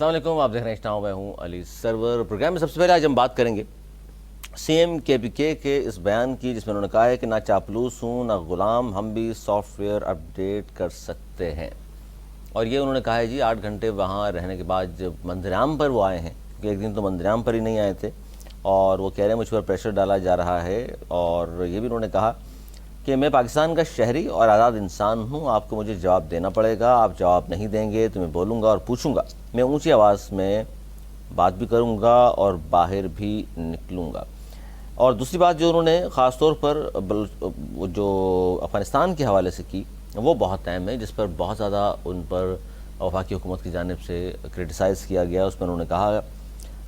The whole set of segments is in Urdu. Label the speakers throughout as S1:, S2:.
S1: السلام علیکم، آپ دیکھ رہے ہیں میں ہوں علی سرور پروگرام میں. سب سے پہلے آج ہم بات کریں گے سی ایم کے پی کے اس بیان کی، جس میں انہوں نے کہا ہے کہ نہ چاپلوس ہوں نہ غلام، ہم بھی سافٹ ویئر اپڈیٹ کر سکتے ہیں. اور یہ انہوں نے کہا ہے جی 8 گھنٹے وہاں رہنے کے بعد جب مندرعام پر وہ آئے ہیں، کیونکہ ایک دن تو مندرعام پر ہی نہیں آئے تھے، اور وہ کہہ رہے ہیں مجھ پر پریشر ڈالا جا رہا ہے. اور یہ بھی انہوں نے کہا کہ میں پاکستان کا شہری اور آزاد انسان ہوں، آپ کو مجھے جواب دینا پڑے گا، آپ جواب نہیں دیں گے تو میں بولوں گا اور پوچھوں گا، میں اونچی آواز میں بات بھی کروں گا اور باہر بھی نکلوں گا. اور دوسری بات جو انہوں نے خاص طور پر جو افغانستان کے حوالے سے کی وہ بہت اہم ہے، جس پر بہت زیادہ ان پر وفاقی حکومت کی جانب سے کرٹیسائز کیا گیا. اس میں انہوں نے کہا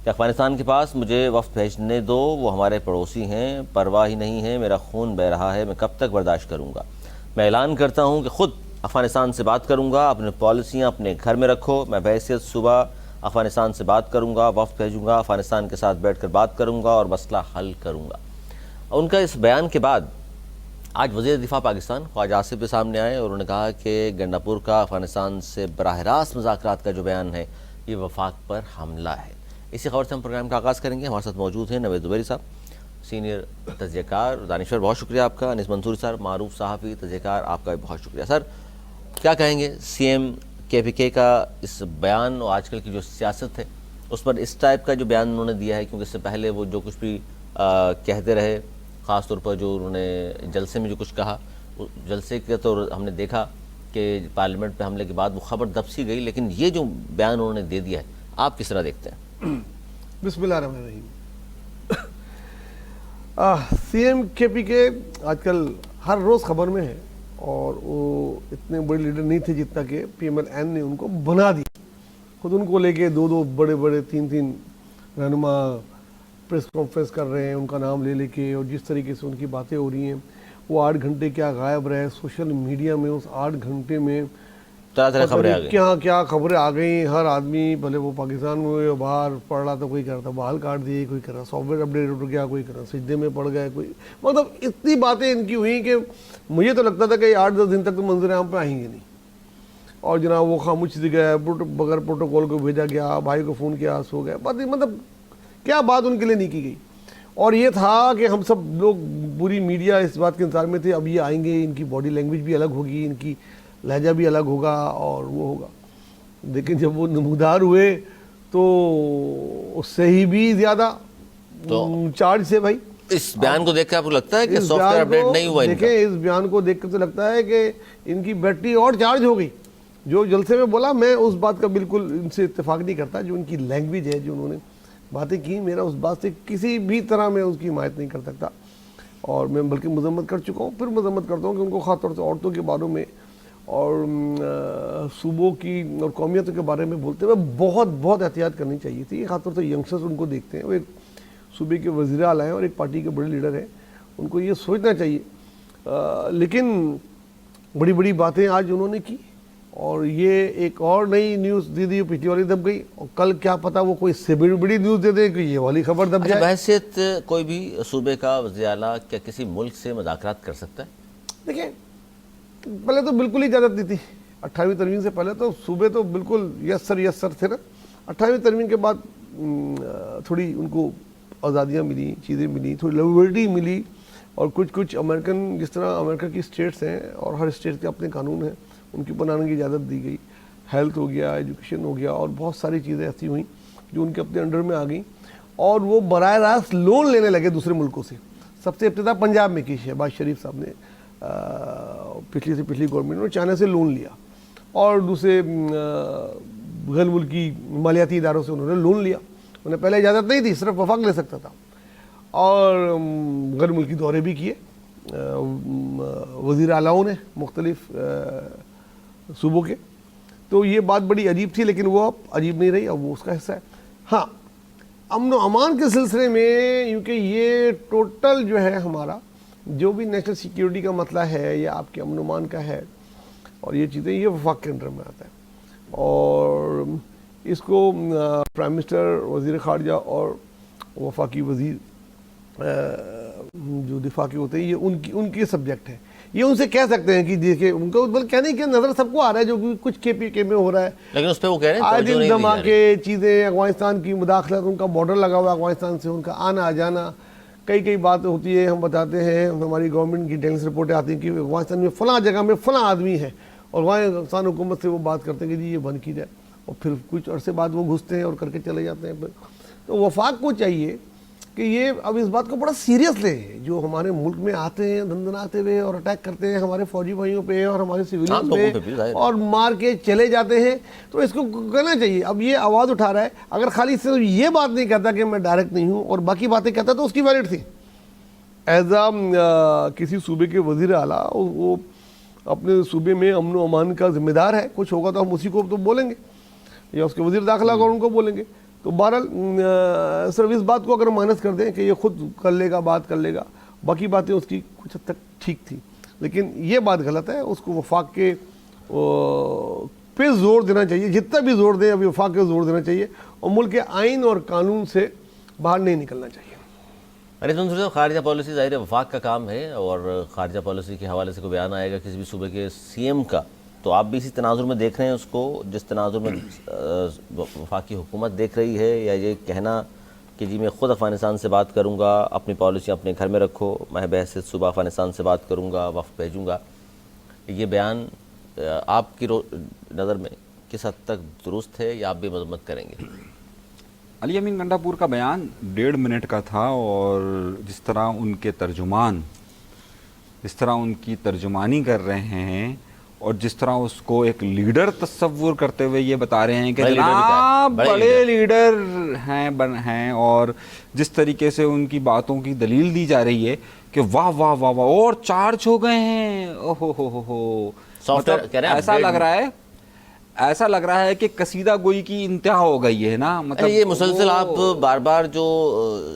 S1: کہ افغانستان کے پاس مجھے وفد بھیجنے دو، وہ ہمارے پڑوسی ہیں، پرواہ ہی نہیں ہے، میرا خون بہہ رہا ہے، میں کب تک برداشت کروں گا. میں اعلان کرتا ہوں کہ خود افغانستان سے بات کروں گا، اپنے پالیسیاں اپنے گھر میں رکھو، میں بحیثیت صبح افغانستان سے بات کروں گا، وفد بھیجوں گا، افغانستان کے ساتھ بیٹھ کر بات کروں گا اور مسئلہ حل کروں گا. ان کا اس بیان کے بعد آج وزیر دفاع پاکستان خواجہ آصف بھی سامنے آئے اور انہوں نے کہا کہ گنڈاپور کا افغانستان سے براہ راست مذاکرات کا جو بیان ہے یہ وفاق پر حملہ ہے. اسی خبر سے ہم پروگرام کا آغاز کریں گے. ہمارے ساتھ موجود ہیں نوید زبیری صاحب، سینئر تجزیہ کار. دانشور بہت شکریہ آپ کا. انیس منصوری صاحب، معروف صحافی تجزیہ کار، آپ کا بھی بہت شکریہ. سر کیا کہیں گے سی ایم کے پی کے کا اس بیان اور آج کل کی جو سیاست ہے اس پر، اس ٹائپ کا جو بیان انہوں نے دیا ہے؟ کیونکہ اس سے پہلے وہ جو کچھ بھی کہتے رہے، خاص طور پر جو انہوں نے جلسے میں جو کچھ کہا، جلسے کے تو ہم نے دیکھا کہ پارلیمنٹ پہ حملے کے بعد وہ خبر دب سی گئی، لیکن یہ جو بیان انہوں نے دے دیا ہے آپ کس طرح دیکھتے ہیں؟
S2: بسم اللہ الرحمن الرحیم. سی ایم کے پی کے آج کل ہر روز خبر میں ہے، اور وہ اتنے بڑے لیڈر نہیں تھے جتنا کہ پی ایم ایل این نے ان کو بنا دیا. خود ان کو لے کے دو بڑے بڑے تین رہنما پریس کانفرنس کر رہے ہیں ان کا نام لے کے، اور جس طریقے سے ان کی باتیں ہو رہی ہیں. وہ 8 گھنٹے کیا غائب رہے سوشل میڈیا میں، اس 8 گھنٹے میں کیا خبریں آ گئیں. ہر آدمی بھلے وہ پاکستان میں ہوئے باہر پڑھ رہا تھا، کوئی کر رہا تھا بال کاٹ دیے، کوئی کر رہا سافٹ ویئر اپڈیٹ اٹھ گیا، کوئی کر رہا سجدے میں پڑ گئے، کوئی مطلب اتنی باتیں ان کی ہوئیں کہ مجھے تو لگتا تھا کہ 8-10 دن تک تو منظر عام پہ آئیں گے نہیں. اور جناب وہ خاموش سے گئے، بغیر پروٹوکول کو بھیجا گیا، بھائی کو فون کیا، سو گئے. مطلب کیا بات ان کے لیے نہیں کی گئی. اور یہ تھا کہ ہم سب لوگ پوری میڈیا اس بات کے انتظار میں تھے اب یہ آئیں گے، ان کی باڈی لینگویج بھی الگ ہوگی، ان کی لہجہ بھی الگ ہوگا اور وہ ہوگا. لیکن جب وہ نمودار ہوئے تو اس سے ہی بھی زیادہ چارج سے. بھائی
S1: اس بیان کو دیکھ کے آپ کو لگتا ہے کہ سافٹ ویئر اپڈیٹ نہیں ہوا؟
S2: دیکھیں اس بیان کو دیکھ کر تو لگتا ہے کہ ان کی بیٹری اور چارج ہو گئی. جو جلسے میں بولا میں اس بات کا بالکل ان سے اتفاق نہیں کرتا. جو ان کی لینگویج ہے، جو انہوں نے باتیں کی، میرا اس بات سے کسی بھی طرح میں اس کی حمایت نہیں کر سکتا. اور میں بلکہ مذمت کر چکا ہوں، پھر مذمت کرتا ہوں کہ ان کو خاص طور سے عورتوں کے باروں میں اور صوبوں کی اور قومیتوں کے بارے میں بولتے ہوئے بہت احتیاط کرنی چاہیے تھی. خاص طور سے ینگسٹرز ان کو دیکھتے ہیں، وہ ایک صوبے کے وزیر اعلیٰ ہیں اور ایک پارٹی کے بڑے لیڈر ہیں، ان کو یہ سوچنا چاہیے. لیکن بڑی باتیں آج انہوں نے کی، اور یہ ایک اور نئی نیوز دے دی، پچھلی والی دب گئی، اور کل کیا پتا وہ کوئی سے بڑی نیوز دے دے کہ یہ والی خبر دب جائے.
S1: بحیثیت کوئی بھی صوبے کا وزیر اعلیٰ کیا کسی ملک سے مذاکرات کر سکتا ہے؟
S2: دیکھیں پہلے تو بالکل ہی اجازت نہیں تھی. 28ویں ترمیم سے پہلے تو صوبے تو بالکل یس سر تھے نا. 28ویں ترمیم کے بعد تھوڑی ان کو آزادیاں ملی، چیزیں ملی، تھوڑی لبرٹی ملی. اور کچھ امریکن، جس طرح امریکہ کی اسٹیٹس ہیں اور ہر اسٹیٹ کے اپنے قانون ہیں، ان کی بنانے کی اجازت دی گئی. ہیلتھ ہو گیا، ایجوکیشن ہو گیا، اور بہت ساری چیزیں ایسی ہوئیں جو ان کے اپنے انڈر میں آ گئیں. اور وہ براہ راست لون لینے لگے دوسرے ملکوں سے. سب سے ابتدا پنجاب میں کی شہباز شریف صاحب نے پچھلی گورنمنٹ نے چائنا سے لون لیا، اور دوسرے غیر ملکی مالیاتی اداروں سے انہوں نے لون لیا. انہیں پہلے اجازت نہیں تھی، صرف وفاق لے سکتا تھا. اور غیر ملکی دورے بھی کیے وزیر اعلیٰ نے مختلف صوبوں کے. تو یہ بات بڑی عجیب تھی، لیکن وہ اب عجیب نہیں رہی، اب وہ اس کا حصہ ہے. ہاں امن و امان کے سلسلے میں، کیونکہ یہ ٹوٹل جو ہے ہمارا جو بھی نیشنل سیکیورٹی کا مسئلہ ہے یا آپ کے امن و امان کا ہے اور یہ چیزیں، یہ وفاق کے انڈر میں آتا ہے. اور اس کو پرائم منسٹر، وزیر خارجہ اور وفاقی وزیر جو دفاع کے ہوتے ہیں، یہ ان کی سبجیکٹ ہے. یہ ان سے کہہ سکتے ہیں کہ دیکھیں ان کو بلکہ کہنے کی نظر سب کو آ رہا ہے جو کچھ KPK میں ہو رہا ہے،
S1: لیکن اس پہ وہ کہہ رہے ہیں
S2: آئے
S1: توجہ نہیں
S2: دن
S1: دی جا رہی۔
S2: دھماکے چیزیں، افغانستان کی مداخلت، ان کا بارڈر لگا ہوا ہے افغانستان سے، ان کا آنا جانا، کئی باتیں ہوتی ہے، ہم بتاتے ہیں، ہماری گورنمنٹ کی انٹیلیجنس رپورٹیں آتی ہیں کہ افغانستان میں فلاں جگہ میں فلاں آدمی ہے، اور افغانستان حکومت سے وہ بات کرتے ہیں کہ جی یہ بند کی جائے، اور پھر کچھ عرصے بعد وہ گھستے ہیں اور کر کے چلے جاتے ہیں۔ تو وفاق کو چاہیے کہ یہ اب اس بات کو بڑا سیریس لے، جو ہمارے ملک میں آتے ہیں دندناتے ہوئے اور اٹیک کرتے ہیں ہمارے فوجی بھائیوں پہ اور ہمارے سویلین پہ اور مار کے چلے جاتے ہیں، تو اس کو کہنا چاہیے۔ اب یہ آواز اٹھا رہا ہے، اگر خالی صرف یہ بات نہیں کہتا کہ میں ڈائریکٹ نہیں ہوں اور باقی باتیں کہتا تو اس کی ویلڈ تھی۔ ایز کسی صوبے کے وزیر اعلیٰ وہ اپنے صوبے میں امن و امان کا ذمہ دار ہے، کچھ ہوگا تو ہم اسی کو تو بولیں گے، یا اس کے وزیر داخلہ کو ان کو بولیں گے۔ تو بہرحال صرف اس بات کو اگر مائنس کر دیں کہ یہ خود کر لے گا، بات کر لے گا، باقی باتیں اس کی کچھ حد تک ٹھیک تھی، لیکن یہ بات غلط ہے۔ اس کو وفاق کے پہ زور دینا چاہیے، جتنا بھی زور دیں ابھی وفاق کے زور دینا چاہیے، اور ملک کے آئین اور قانون سے باہر نہیں نکلنا چاہیے۔
S1: صاحب خارجہ پالیسی ظاہر ہے وفاق کا کام ہے، اور خارجہ پالیسی کے حوالے سے کوئی بیان آئے گا کسی بھی صوبے کے CM کا، تو آپ بھی اسی تناظر میں دیکھ رہے ہیں اس کو، جس تناظر میں وفاقی حکومت دیکھ رہی ہے، یا یہ کہنا کہ جی میں خود افغانستان سے بات کروں گا، اپنی پالیسی اپنے گھر میں رکھو، میں بحیثیت صوبہ افغانستان سے بات کروں گا، وفد بھیجوں گا، یہ بیان آپ کی نظر میں کس حد تک درست ہے یا آپ بھی مذمت کریں گے؟
S3: علی امین گنڈا پور کا بیان 1.5 منٹ کا تھا، اور جس طرح ان کے ترجمان جس طرح ان کی ترجمانی کر رہے ہیں، اور جس طرح اس کو ایک لیڈر تصور کرتے ہوئے یہ بتا رہے ہیں کہ جناب بڑے لیڈر ہیں، اور جس طریقے سے ان کی باتوں کی دلیل دی جا رہی ہے کہ واہ واہ واہ واہ اور چارج ہو گئے ہیں، اوہو ہو ہو، ایسا لگ رہا ہے کہ قصیدہ گوئی کی انتہا ہو گئی ہے نا۔ مطلب
S1: یہ مسلسل آپ بار بار جو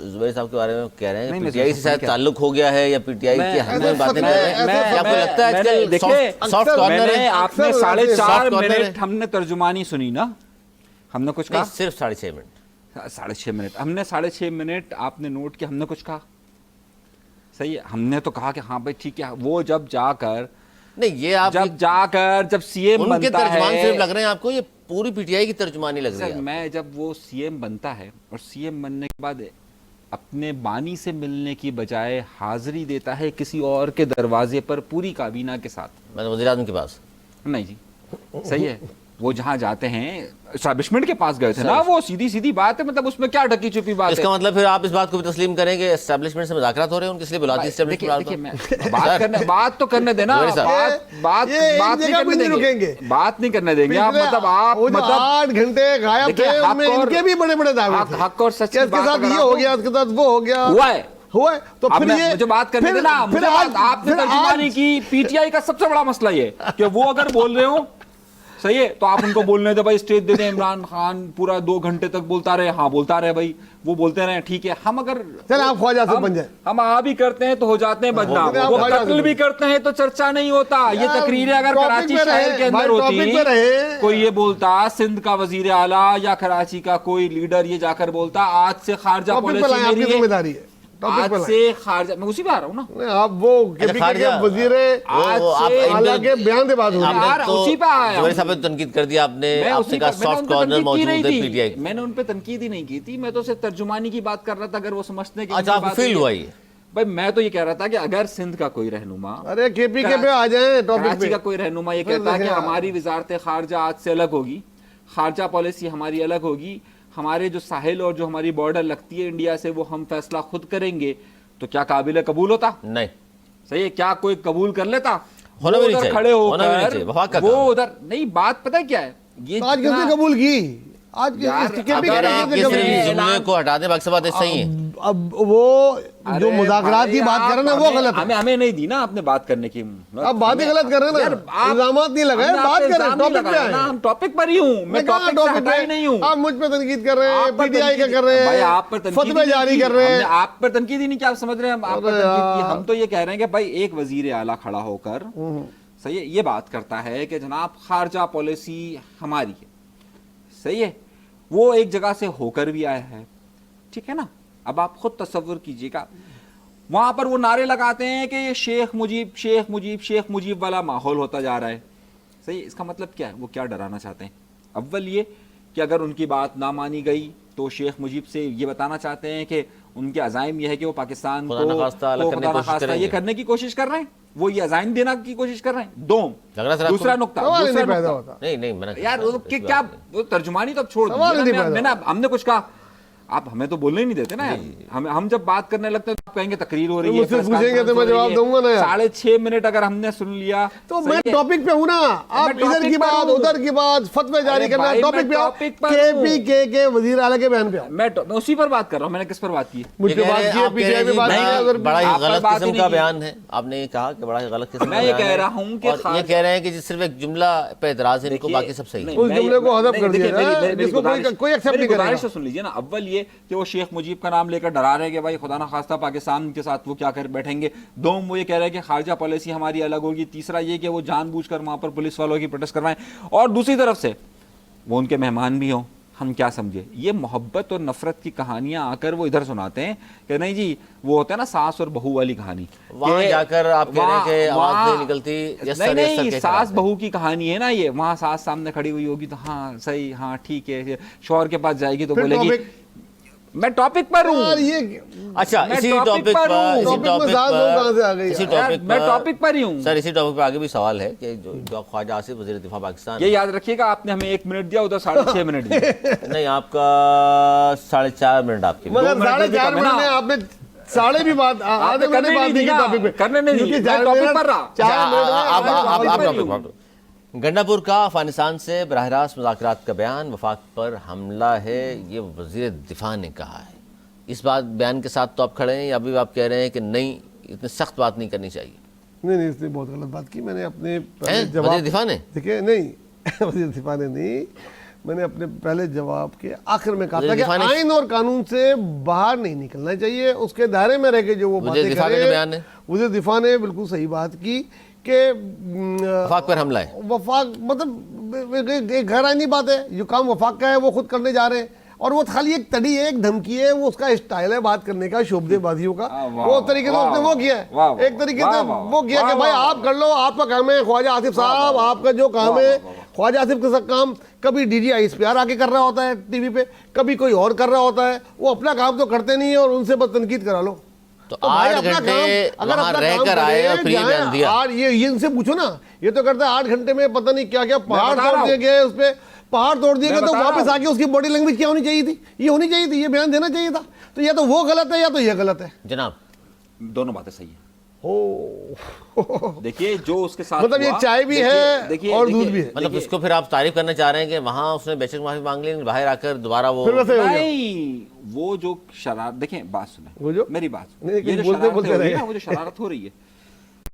S1: زبیر صاحب کے بارے میں کہہ رہے ہیں PTI سے شاید تعلق ہو گیا ہے، یا PTI کی حق میں باتیں کر رہے ہیں، آپ کو لگتا ہے سافٹ کارنر ہے؟
S3: آپ نے 4.5 منٹ ہم نے ترجمانی سنی نا، ہم نے کچھ کہا؟
S1: صرف 6.5 منٹ
S3: 6.5 منٹ ہم نے 6.5 منٹ آپ نے نوٹ کیا، ہم نے کچھ کہا؟ صحیح ہے، ہم نے تو کہا کہ ہاں بھائی ٹھیک ہے، وہ جب جا کر
S1: نہیں، یہ آپ
S3: جب CM
S1: ان کے
S3: بنتا
S1: ترجمان
S3: ہے،
S1: صرف لگ رہے ہیں آپ کو، یہ پوری PTI کی ترجمانی لگ رہی ہے۔
S3: میں جب وہ CM بنتا ہے اور CM بننے کے بعد اپنے بانی سے ملنے کی بجائے حاضری دیتا ہے کسی اور کے دروازے پر پوری کابینہ کے ساتھ،
S1: میں وزیر اعظم کے پاس
S3: نہیں جی صحیح ہے، وہ جہاں جاتے ہیں اسٹیبلشمنٹ کے پاس گئے تھے نا، وہ سیدھی بات ہے، مطلب اس میں کیا ڈکی چھپی بات ہے؟
S1: اس کا مطلب پھر آپ اس بات کو بھی تسلیم کریں کہ اسٹیبلشمنٹ سے مذاکرات ہو رہے ہیں ان کے، اس لیے بلاتی اسٹیبلشمنٹ
S3: بات تو کرنے دینا، بات نہیں کرنے دیں گے آپ، مطلب آپ 8
S2: گھنٹے غائب تھے، ان کے بھی بڑے بڑے دعوے تھے،
S3: حق اور سچ کی
S2: بات، اس کے ساتھ یہ ہو گیا، اس کے ساتھ وہ ہو گیا، ہوا ہے، تو پھر یہ
S3: مجھے بات کرنے دینا، آپ نے ترجمانی کی PTI کا سب سے بڑا مسئلہ یہ کہ وہ اگر بول رہے ہوں صحیح ہے تو آپ ان کو بولنے دیں، بھائی اسٹیج دے دیں، عمران خان پورا 2 گھنٹے تک بولتا رہے، ہاں بولتا رہے بھائی، وہ بولتے رہے، ٹھیک ہے، ہم اگر
S2: چل آپ خواجہ سے بن جائیں،
S3: ہم بھی کرتے ہیں تو ہو جاتے ہیں بدنام، وہ قتل بھی کرتے ہیں تو چرچا نہیں ہوتا، یہ تقریریں اگر کراچی شہر کے اندر ہوتی، کوئی یہ بولتا سندھ کا وزیر اعلیٰ یا کراچی کا کوئی لیڈر یہ جا کر بولتا آج سے خارجہ پالیسی میری
S2: ذمہ داری ہے،
S3: آج سے خارجہ، میں اسی پہ آ رہا ہوں نا،
S2: آپ وہ وزیر اعلیٰ کے بیان دے بات ہو رہی ہے،
S3: اسی پہ آیا،
S1: زبیر صاحب نے تنقید کر دیا، آپ نے کہا سافٹ کارنر موجود ہے PTI،
S3: میں نے ان پہ تنقید ہی نہیں کی تھی، میں تو صرف ترجمانی کی بات کر رہا تھا، اگر وہ سمجھتے ہیں کہ
S1: اچھا آپ کو فیل ہوا یہ؟
S3: بھائی میں تو یہ کہہ رہا تھا کہ اگر سندھ کا کوئی رہنما،
S2: ارے KPK پہ آ جائیں ٹاپک
S3: کراچی
S2: پہ،
S3: کا کوئی رہنما یہ کہتا ہے کہ ہماری وزارت خارجہ آج سے الگ ہوگی، خارجہ پالیسی ہماری الگ ہوگی، ہمارے جو ساحل اور جو ہماری بارڈر لگتی ہے انڈیا سے وہ ہم فیصلہ خود کریں گے، تو کیا قابل قبول ہوتا؟
S1: نہیں
S3: صحیح ہے، کیا کوئی قبول کر لیتا؟
S1: ہونا بھی نہیں چاہیے،
S3: کھڑے ہو
S1: ہونا بھی نہیں چاہیے، وفاق کا
S3: کر وہ ادھر نہیں، بات پتہ کیا ہے، یہ
S2: آج کس نے قبول کی؟ آج
S1: کو ہٹا دیں، باقی باتیں صحیح ہیں،
S2: اب وہ جو مذاکرات کی بات کر رہے ہیں وہ غلط ہے،
S3: ہمیں نہیں دی نا آپ نے بات کرنے کی،
S2: اب باتیں غلط کر رہے ہیں نا، الزامات نہیں لگائے، بات کر رہے ہیں، ٹاپک پہ آئے،
S3: ہم ٹاپک پر ہی ہوں، میں ٹاپک سے ہٹا ہی نہیں ہوں،
S2: آپ مجھ پہ تنقید کر رہے ہیں، PTI کا کر رہے ہیں، فتوے جاری کر رہے ہیں،
S3: آپ پر تنقید ہی نہیں، کیا آپ سمجھ رہے ہیں آپ پر تنقید کی؟ ہم تو یہ کہہ رہے ہیں کہ بھائی ایک وزیر اعلیٰ کھڑا ہو کر صحیح ہے یہ بات کرتا ہے کہ جناب خارجہ پالیسی ہماری ہے، صحیح ہے، وہ ایک جگہ سے ہو کر بھی آیا ہے، ٹھیک ہے نا، اب آپ خود تصور کیجئے گا، وہاں پر وہ نعرے لگاتے ہیں کہ یہ شیخ مجیب شیخ مجیب شیخ مجیب والا ماحول ہوتا جا رہا ہے. صحیح, اس کا مطلب کیا ہے؟ وہ کیا ڈرانا چاہتے ہیں؟ اول یہ کہ اگر ان کی بات نہ مانی گئی تو شیخ مجیب سے یہ بتانا چاہتے ہیں کہ ان کے عزائم یہ ہے کہ وہ پاکستان کو خدا نخواستہ یہ کرنے کی کوشش کر رہے ہیں, وہ یہ عزائم دینا کی کوشش کر رہے ہیں. دوسرا نقطہ یار کیا ترجمانی تو اب چھوڑ دیں, ہم نے کچھ کہا آپ ہمیں تو بولنے نہیں دیتے نا. ہم جب بات کرنے لگتے ہیں تو آپ کہیں گے تقریر ہو رہی ہے,
S2: پوچھیں گے تو میں جواب دوں گا نا.
S3: 6.5 منٹ اگر ہم نے سن لیا
S2: تو میں ٹاپک پہ ہوں نا, آپ ادھر کی بات ادھر کی بات فتوے جاری کرنا. ٹاپک پہ آؤ, کے پی کے وزیر اعلیٰ کے بیان پہ آؤ.
S3: میں اسی پر بات کر رہا ہوں. میں نے کس پر بات کی؟
S2: مجھ پہ بات کی ہے, پی ٹی آئی پہ بات کی.
S1: بڑا ہی غلط قسم کا بیان ہے. آپ نے یہ کہا کہ بڑا ہی غلط قسم کا بیان ہے.
S3: میں یہ کہہ رہا ہوں کہ
S1: یہ کہہ رہے ہیں کہ صرف ایک جملہ پہ اعتراض ہے, ان کو باقی سب صحیح ہے.
S2: اس جملے کو حذف کر دیا جائے, جس کو کوئی ایکسپٹ نہیں کرے گا.
S3: سن لیجیے نا, اول یہ کہ وہ شیخ مجیب کا نام لے کر ڈرا رہے ہیں کہ بھائی خدا نہ خواستہ پاکستان کے ساتھ وہ کیا کر بیٹھیں گے. دوم وہ یہ کہہ رہے ہیں کہ خارجہ پالیسی ہماری الگ ہوگی. تیسرا یہ کہ وہ جان بوجھ کر وہاں پر پولیس والوں کی پروٹیسٹ کروائیں, اور دوسری طرف سے وہ ان کے مہمان بھی ہوں. ہم کیا سمجھے یہ محبت اور نفرت کی کہانیاں آ کر وہ ادھر سناتے ہیں کہ نہیں جی وہ ہوتا ہے نا ساس اور بہو والی کہانی.
S1: وہاں جا کر آپ کہہ رہے ہیں کہ آواز نہیں نکلتی.
S3: نہیں, ساس بہو کی کہانی ہے نا یہ. وہاں ساس سامنے کھڑی ہوئی ہوگی تو ہاں صحیح, ہاں ٹھیک ہے. شوہر کے پاس جائے گی تو بولے گی میں ٹاپک پر ہوں.
S1: اچھا, اسی ٹاپک
S3: پر ہی ہوں
S1: سر. اسی ٹاپک پر آگے بھی سوال ہے کہ جو خواجہ آصف وزیر دفاع پاکستان,
S3: یہ یاد رکھیے گا آپ نے ہمیں 1 منٹ دیا, ادھر 6.5 منٹ دیا.
S1: نہیں, آپ کا 4.5 منٹ آپ کے,
S2: مگر 4.5 منٹ میں آپ نے ساڑھے بھی بات آدھے میں نے بات نہیں کی ٹاپک پہ
S3: کرنے نہیں دی. ٹاپک پر رہا.
S1: گنڈا پور کا افغانستان سے براہ راست مذاکرات کا بیان وفاق پر حملہ ہے, یہ وزیر دفاع نے کہا ہے. اس بات بیان کے ساتھ تو آپ کھڑے ہیں یا ابھی آپ کہہ رہے ہیں کہ نہیں اتنی سخت بات نہیں کرنی چاہیے؟
S2: نہیں, اس نے بہت غلط بات کی. میں نے اپنے
S1: وزیر دفاع نے
S2: دیکھیں, نہیں وزیر دفاع نے نہیں, میں نے اپنے پہلے جواب کے آخر میں کہا تھا کہ آئین اور قانون سے باہر نہیں نکلنا چاہیے, اس کے دائرے میں رہ کے جو وہ باتیں کرے. وزیر دفاع نے بالکل صحیح بات کی کہ
S1: وفاق پر حملہ ہے.
S2: وفاق مطلب ایک غیر آئینی بات ہے. جو کام وفاق کا ہے وہ خود کرنے جا رہے ہیں, اور وہ خالی ایک تڑی ہے, ایک دھمکی ہے, وہ اس کا اسٹائل ہے بات کرنے کا, شعبدے بازیوں کا. وہ طریقے سے اس نے وہ کیا ہے, ایک طریقے سے وہ کیا کہ بھائی آپ کر لو, آپ کا کام ہے. خواجہ آصف صاحب آپ کا جو کام ہے, خواجہ آصف کا کام کبھی D G I S P R آ کے کر رہا ہوتا ہے ٹی وی پہ, کبھی کوئی اور کر رہا ہوتا ہے. وہ اپنا کام تو کرتے نہیں ہیں اور ان سے بس تنقید کرا لو.
S1: تو 8 گھنٹے وہاں رہ کر آئے اور پھر یہ بیان دیا.
S2: یہ ان سے پوچھو نا, یہ تو کرتا ہے 8 گھنٹے میں پتہ نہیں کیا کیا پہاڑ توڑ دیے گئے, اس پہ پہاڑ توڑ دیے گئے. تو واپس آ کے اس کی باڈی لینگویج کیا ہونی چاہیے تھی؟ یہ ہونی چاہیے تھی, یہ بیان دینا چاہیے تھا. تو یا تو وہ غلط ہے یا تو یہ غلط ہے.
S1: جناب
S3: دونوں باتیں صحیح ہیں. دیکھیے جو اس کے ساتھ
S2: مطلب یہ چائے بھی ہے اور دودھ بھی ہے.
S1: مطلب اس کو پھر آپ تعریف کرنا چاہ رہے ہیں کہ وہاں اس نے بے شک معافی مانگ لی, باہر آ کر دوبارہ
S3: وہ جو شرارت, دیکھیں بات سنیں میری بات, وہ جو شرارت ہو رہی ہے,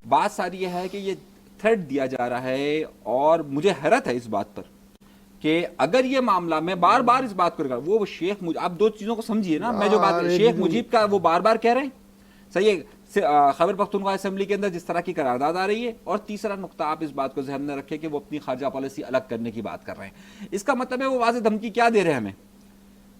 S3: بات ساری یہ ہے کہ یہ تھریٹ دیا جا رہا ہے. اور مجھے حیرت ہے اس بات پر کہ اگر یہ معاملہ, میں بار بار اس بات کو رکھا, وہ شیخ مجیب, آپ 2 چیزوں کو سمجھیے نا. میں جو بات شیخ مجیب کا وہ بار بار کہہ رہے ہیں, صحیح ہے, خیبر پختونخوا اسمبلی کے اندر جس طرح کی قرارداد آ رہی ہے. اور تیسرا نقطہ آپ اس بات کو ذہن میں رکھیں کہ وہ اپنی خارجہ پالیسی الگ کرنے کی بات کر رہے ہیں. اس کا مطلب ہے وہ واضح دھمکی کیا دے رہے ہیں ہمیں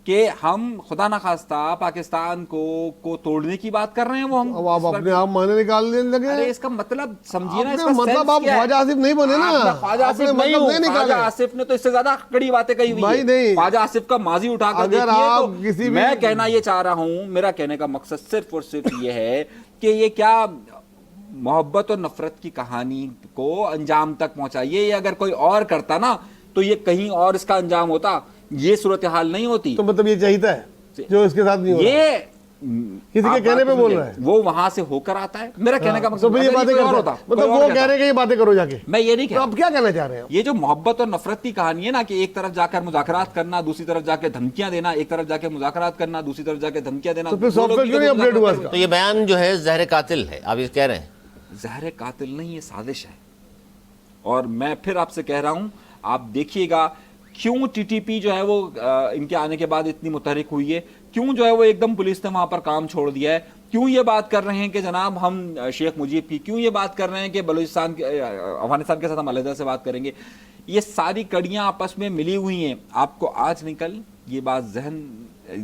S3: کہ ہم خدا نخواستہ پاکستان کو توڑنے کی بات کر رہے ہیں. وہ ہم
S2: آپ اپنے آپ معنی نکالنے لگے.
S3: ارے اس کا مطلب سمجھیے نا, اس کا
S2: مطلب آپ خواجہ آصف نہیں بنے نا.
S3: خواجہ آصف نہیں ہوں, خواجہ آصف نے تو اس سے زیادہ کڑی باتیں کہی ہوئی ہیں. خواجہ آصف کا ماضی اٹھا کر دیکھیے تو میں کہنا یہ چاہ رہا ہوں, میرا کہنے کا مقصد صرف اور صرف یہ ہے کہ یہ کیا محبت اور نفرت کی کہانی کو انجام تک پہنچائیے. یہ اگر کوئی اور کرتا نا تو یہ کہیں اور اس کا انجام ہوتا, یہ صورتحال نہیں ہوتی.
S2: تو مطلب یہ چاہیتا ہے جو اس کے ساتھ نہیں ہو رہا,
S3: یہ
S2: کسی کے کہنے پہ بول رہا ہے,
S3: وہ وہاں سے ہو کر آتا ہے. میرا کہنے کا مقصد
S2: یہ باتیں کرتا, مطلب وہ کہہ رہے ہیں کہ یہ باتیں کرو جا کے.
S3: میں یہ نہیں کہہ,
S2: آپ کیا کہنا چاہ رہے ہیں؟
S3: یہ جو محبت اور نفرت کی کہانی ہے نا کہ ایک طرف جا کر مذاکرات کرنا, دوسری طرف جا کے دھمکیاں دینا, ایک طرف جا کے مذاکرات کرنا, دوسری طرف جا کے دھمکیاں دینا,
S2: تو پھر سافٹ ویئر کیوں نہیں اپڈیٹ ہوا اس کا؟
S1: تو یہ بیان جو ہے زہر قاتل ہے, آپ یہ کہہ رہے ہیں.
S3: زہر قاتل نہیں, یہ سازش ہے. اور میں پھر آپ سے کہہ رہا ہوں, آپ دیکھیے گا کیوں ٹی ٹی پی جو ہے وہ ان کے آنے کے بعد اتنی متحرک ہوئی ہے, کیوں جو ہے وہ ایک دم پولیس نے وہاں پر کام چھوڑ دیا ہے, کیوں یہ بات کر رہے ہیں کہ جناب ہم شیخ مجیب کی, کیوں یہ بات کر رہے ہیں کہ بلوچستان افغانستان کے ساتھ ہم علیحدہ سے بات کریں گے. یہ ساری کڑیاں آپس میں ملی ہوئی ہیں. آپ کو آج نہیں کل یہ بات ذہن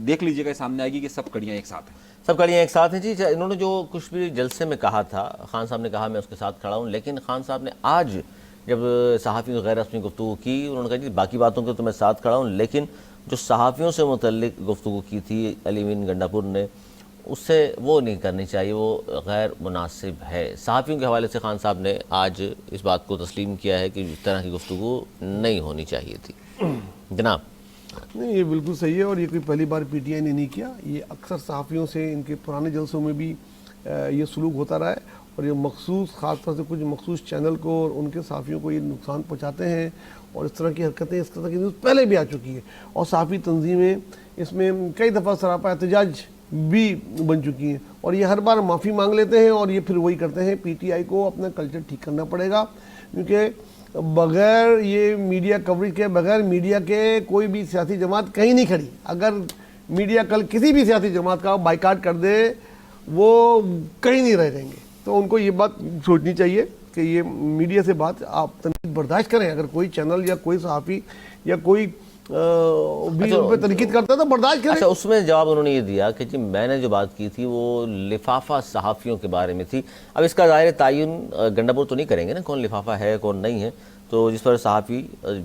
S3: دیکھ لیجئے گا سامنے آئے گی کہ سب کڑیاں ایک ساتھ ہیں.
S1: سب کڑیاں ایک ساتھ ہیں جی. انہوں نے جو کچھ بھی جلسے میں کہا تھا, خان صاحب نے کہا میں اس کے ساتھ کھڑا ہوں, لیکن خان صاحب نے آج جب صحافیوں وغیرہ اپنی گفتگو کی, انہوں نے کہا جی باقی باتوں کے تو میں ساتھ کھڑا ہوں, لیکن جو صحافیوں سے متعلق گفتگو کی تھی علی امین گنڈا پور نے, اس سے وہ نہیں کرنی چاہیے, وہ غیر مناسب ہے. صحافیوں کے حوالے سے خان صاحب نے آج اس بات کو تسلیم کیا ہے کہ اس طرح کی گفتگو نہیں ہونی چاہیے تھی. جناب
S2: نہیں, یہ بالکل صحیح ہے, اور یہ کوئی پہلی بار پی ٹی آئی نے نہیں کیا. یہ اکثر صحافیوں سے ان کے پرانے جلسوں میں بھی یہ سلوک ہوتا رہا ہے, اور یہ مخصوص خاص طور سے کچھ مخصوص چینل کو اور ان کے صحافیوں کو یہ نقصان پہنچاتے ہیں, اور اس طرح کی حرکتیں, اس طرح کی نیوز پہلے بھی آ چکی ہے, اور صحافی تنظیمیں اس میں کئی دفعہ سراپا احتجاج بھی بن چکی ہیں, اور یہ ہر بار معافی مانگ لیتے ہیں, اور یہ پھر وہی کرتے ہیں. پی ٹی آئی کو اپنا کلچر ٹھیک کرنا پڑے گا, کیونکہ بغیر یہ میڈیا کوریج کے, بغیر میڈیا کے کوئی بھی سیاسی جماعت کہیں نہیں کھڑی. اگر میڈیا کل کسی بھی سیاسی جماعت کا بائیکاٹ کر دے, وہ کہیں نہیں رہ جائیں گے. تو ان کو یہ بات سوچنی چاہیے کہ یہ میڈیا سے بات آپ تنقید برداشت کریں. اگر کوئی چینل یا کوئی صحافی یا کوئی بھی ان پہ تنقید کرتا ہے تو برداشت کریں.
S1: اچھا, اس میں جواب انہوں نے یہ دیا کہ جی میں نے جو بات کی تھی وہ لفافہ صحافیوں کے بارے میں تھی. اب اس کا ظاہر تعین گنڈا پور تو نہیں کریں گے نا کون لفافہ ہے کون نہیں ہے, تو جس پر صحافی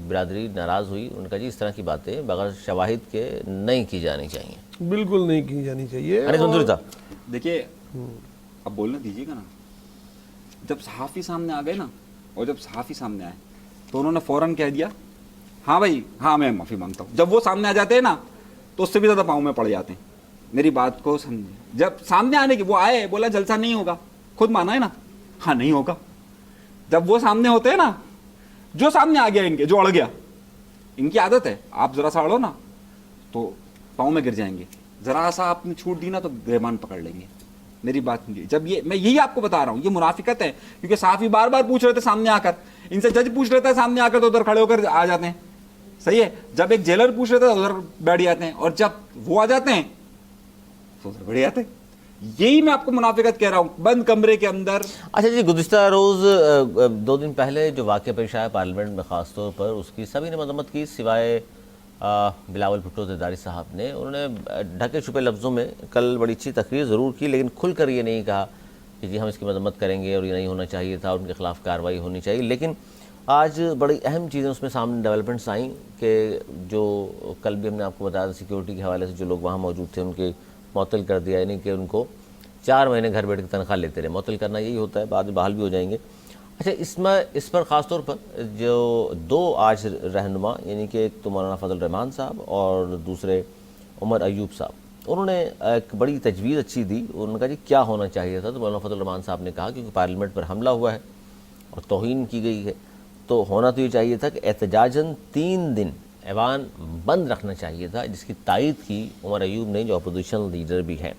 S1: برادری ناراض ہوئی, ان کا جی اس طرح کی باتیں بغیر شواہد کے نہیں کی جانی چاہیے.
S2: بالکل نہیں کی جانی چاہیے.
S1: انیس منظوری صاحب
S3: دیکھیے, اب بولنے دیجیے گا نا, جب صحافی سامنے آ گئے نا, اور جب صحافی سامنے آئے تو انہوں نے فوراً کہہ دیا ہاں بھائی ہاں میں معافی مانگتا ہوں. جب وہ سامنے آ جاتے ہیں نا تو اس سے بھی زیادہ پاؤں میں پڑ جاتے ہیں. میری بات کو سمجھے, جب سامنے آنے کی وہ آئے, بولا جلسہ نہیں ہوگا, خود مانا ہے نا, ہاں نہیں ہوگا. جب وہ سامنے ہوتے ہیں نا, جو سامنے آ گیا ان کے, جو اڑ گیا, ان کی عادت ہے آپ ذرا سا اڑو نا تو پاؤں میں گر جائیں گے, ذرا سا آپ نے چھوٹ دی نا تو گریبان پکڑ لیں گے. میری بات سمجھیے, جب یہ میں یہی آپ کو بتا رہا ہوں یہ منافقت ہے, کیونکہ صحافی بار بار پوچھ رہے تھے سامنے آ کر, ان سے جج پوچھ لیتا ہے سامنے آ کر تو ادھر کھڑے ہو کر آ جاتے ہیں. صحیح ہے, جب ایک جیلر پوچھ لیتا ہے تو ادھر بیٹھ جاتے ہیں, اور جب وہ آ جاتے ہیں تو ادھر بیٹھ جاتے ہیں. یہی میں آپ کو منافقت کہہ رہا ہوں, بند کمرے کے اندر.
S1: اچھا جی, گزشتہ روز 2 دن پہلے جو واقعہ پیش آیا پارلیمنٹ میں خاص طور پر, اس کی سبھی نے مذمت کی سوائے بلاول بھٹو زرداری صاحب نے. انہوں نے ڈھکے چھپے لفظوں میں کل بڑی اچھی تقریر ضرور کی, لیکن کھل کر یہ نہیں کہا کہ جی ہم اس کی مذمت کریں گے اور یہ نہیں ہونا چاہیے تھا, ان کے خلاف کارروائی ہونی چاہیے. لیکن آج بڑی اہم چیزیں اس میں سامنے ڈیولپمنٹس آئیں کہ جو کل بھی ہم نے آپ کو بتایا سیکیورٹی کے حوالے سے جو لوگ وہاں موجود تھے ان کے معطل کر دیا, یعنی کہ ان کو 4 مہینے گھر بیٹھ کے تنخواہ لیتے رہے. معطل کرنا یہی ہوتا ہے, بعد میں بحال بھی ہو جائیں گے. اچھا, اس پر خاص طور پر جو 2 آج رہنما, یعنی کہ ایک تو مولانا فضل الرحمان صاحب اور دوسرے عمر ایوب صاحب, انہوں نے ایک بڑی تجویز اچھی دی. انہوں نے کہا جی کیا ہونا چاہیے تھا, تو مولانا فضل الرحمان صاحب نے کہا کیونکہ پارلیمنٹ پر حملہ ہوا ہے اور توہین کی گئی ہے, تو ہونا تو یہ چاہیے تھا کہ احتجاجاً 3 دن ایوان بند رکھنا چاہیے تھا, جس کی تائید کی عمر ایوب نے جو اپوزیشن لیڈر بھی ہیں,